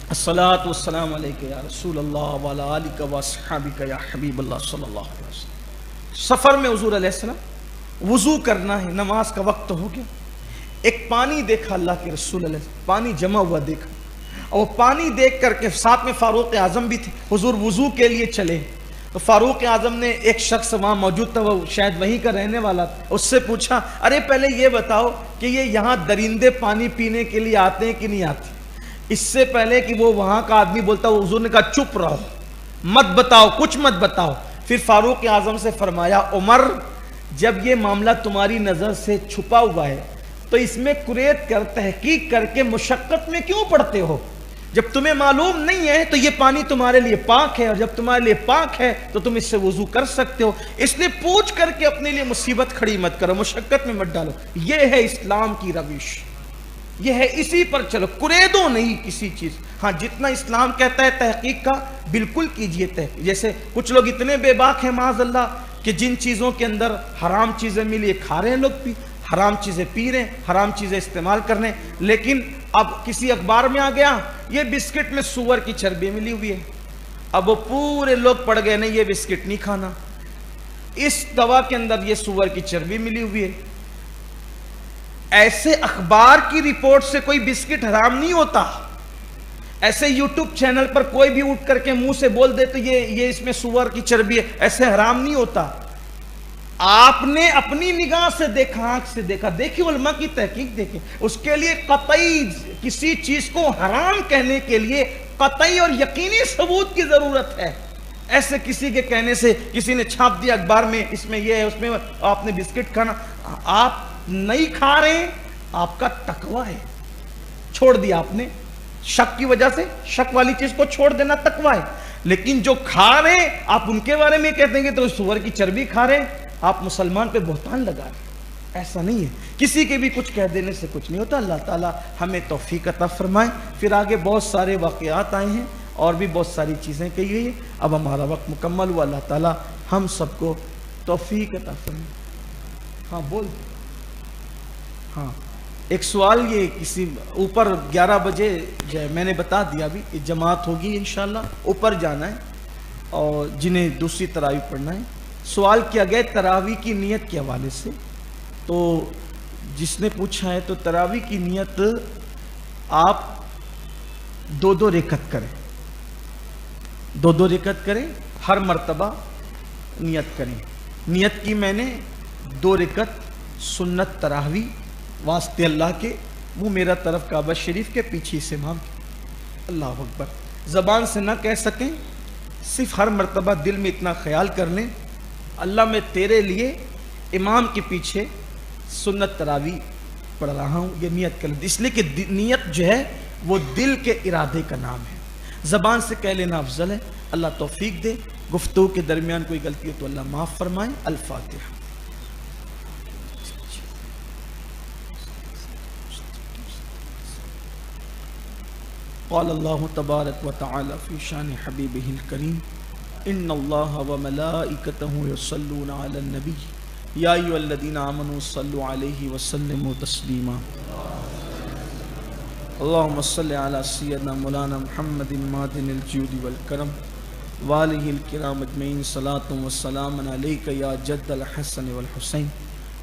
الصلاۃ والسلام علیک یا رسول اللہ وعلی آلک واصحابک یا حبیب اللہ صلی اللہ علیہ وسلم۔ سفر میں حضور علیہ السلام وضو کرنا ہے، نماز کا وقت ہو گیا، ایک پانی دیکھا اللہ کے رسول علیہ السلام، پانی جمع ہوا دیکھا، اور وہ پانی دیکھ کر کے ساتھ میں فاروق اعظم بھی تھے، حضور وضو کے لیے چلے تو فاروق اعظم نے، ایک شخص وہاں موجود تھا، وہ شاید وہیں کا رہنے والا تھا، اس سے پوچھا ارے پہلے یہ بتاؤ کہ یہ یہاں درندے پانی پینے کے لیے آتے ہیں کہ نہیں آتے؟ اس سے پہلے کہ وہ وہاں کا آدمی بولتا، حضور نے کہا چپ رہو، مت بتاؤ، کچھ مت بتاؤ۔ پھر فاروق اعظم سے فرمایا عمر جب یہ معاملہ تمہاری نظر سے چھپا ہوا ہے تو اس میں قرید کر تحقیق کر کے مشقت میں کیوں پڑتے ہو؟ جب تمہیں معلوم نہیں ہے تو یہ پانی تمہارے لیے پاک ہے، اور جب تمہارے لیے پاک ہے تو تم اس سے وضو کر سکتے ہو، اس لیے پوچھ کر کے اپنے لیے مصیبت کھڑی مت کرو، مشقت میں مت ڈالو۔ یہ ہے اسلام کی روش، یہ ہے، اسی پر چلو، قریدو نہیں کسی چیز۔ ہاں جتنا اسلام کہتا ہے تحقیق کا بالکل کیجئے تحقیق۔ جیسے کچھ لوگ اتنے بے باک ہیں معاذ اللہ کہ جن چیزوں کے اندر حرام چیزیں ملی کھا رہے ہیں، لوگ بھی حرام چیزیں پی رہے ہیں، حرام چیزیں استعمال کر رہے ہیں۔ لیکن اب کسی اخبار میں آ گیا یہ بسکٹ میں سور کی چربی ملی ہوئی ہے، اب وہ پورے لوگ پڑ گئے نہیں یہ بسکٹ نہیں کھانا، اس دوا کے اندر یہ سور کی چربی ملی ہوئی ہے۔ ایسے اخبار کی رپورٹ سے کوئی بسکٹ حرام نہیں ہوتا، ایسے یوٹیوب چینل پر کوئی بھی اٹھ کر کے منہ سے بول دے تو یہ اس میں سور کی چربی ہے، ایسے حرام نہیں ہوتا۔ آپ نے اپنی نگاہ سے دیکھا، آنکھ سے دیکھا، دیکھیں علماء کی تحقیق دیکھیں، اس کے لیے قطعی کسی چیز کو حرام کہنے کے لیے قطعی اور یقینی ثبوت کی ضرورت ہے۔ ایسے کسی کے کہنے سے کسی نے چھاپ دیا اخبار میں اس میں یہ ہے، اس میں آپ نے بسکٹ کھانا، آپ نہیں کھا رہے ہیں، آپ کا تقوی ہے، چھوڑ دیا آپ نے، شک کی وجہ سے شک والی چیز کو چھوڑ دینا تقوی ہے۔ لیکن جو کھا رہے ہیں آپ ان کے بارے میں کہتے ہیں کہ تو سور کی چربی کھا رہے ہیں، آپ مسلمان پہ بہتان لگا رہے ہیں، ایسا نہیں ہے۔ کسی کے بھی کچھ کہہ دینے سے کچھ نہیں ہوتا۔ اللہ تعالیٰ ہمیں توفیق عطا فرمائے۔ پھر آگے بہت سارے واقعات آئے ہیں اور بھی بہت ساری چیزیں کہی گئی ہیں، اب ہمارا وقت مکمل ہوا، اللہ تعالیٰ ہم سب کو توفیق عطا فرمائے۔ ہاں بول. ہاں ایک سوال یہ کسی اوپر 11 بجے میں نے بتا دیا ابھی کہ جماعت ہوگی انشاءاللہ. اوپر جانا ہے اور جنہیں دوسری تراویح پڑھنا ہے. سوال کیا گیا تراویح کی نیت کے حوالے سے. تو جس نے پوچھا ہے تو تراویح کی نیت آپ 2 رکعت کریں, 2 رکعت کریں, ہر مرتبہ نیت کریں. نیت کی میں نے 2 رکعت سنت تراویح واسطے اللہ کے, وہ میرا طرف کعبہ شریف کے پیچھے سے امام کے. اللہ اکبر. زبان سے نہ کہہ سکیں, صرف ہر مرتبہ دل میں اتنا خیال کر لیں اللہ میں تیرے لیے امام کے پیچھے سنت تراویح پڑھ رہا ہوں. یہ نیت کر لیں, اس لیے کہ نیت جو ہے وہ دل کے ارادے کا نام ہے. زبان سے کہہ لینا افضل ہے. اللہ توفیق دے. گفتگو کے درمیان کوئی غلطی ہو تو اللہ معاف فرمائے. الفاتحہ. قال اللہ تبارک و تعالی فی شان حبیبہ الکریم ان اللہ و ملائکتہ یصلون علی النبی یا ایھا الذین آمنوا صلوا علیہ وسلموا تسلیما. اللہم صل علی سیدنا مولانا محمد معدن الجود والکرم وآلہ الکرام اجمعین. صلاۃ و سلام علیک یا جد الحسن والحسین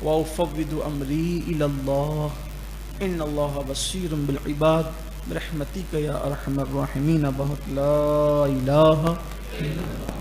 وافوض امری الی اللہ ان اللہ بصیر بالعباد برحمتک یا ارحم الراحمین. بہت لا الہ الا اللہ.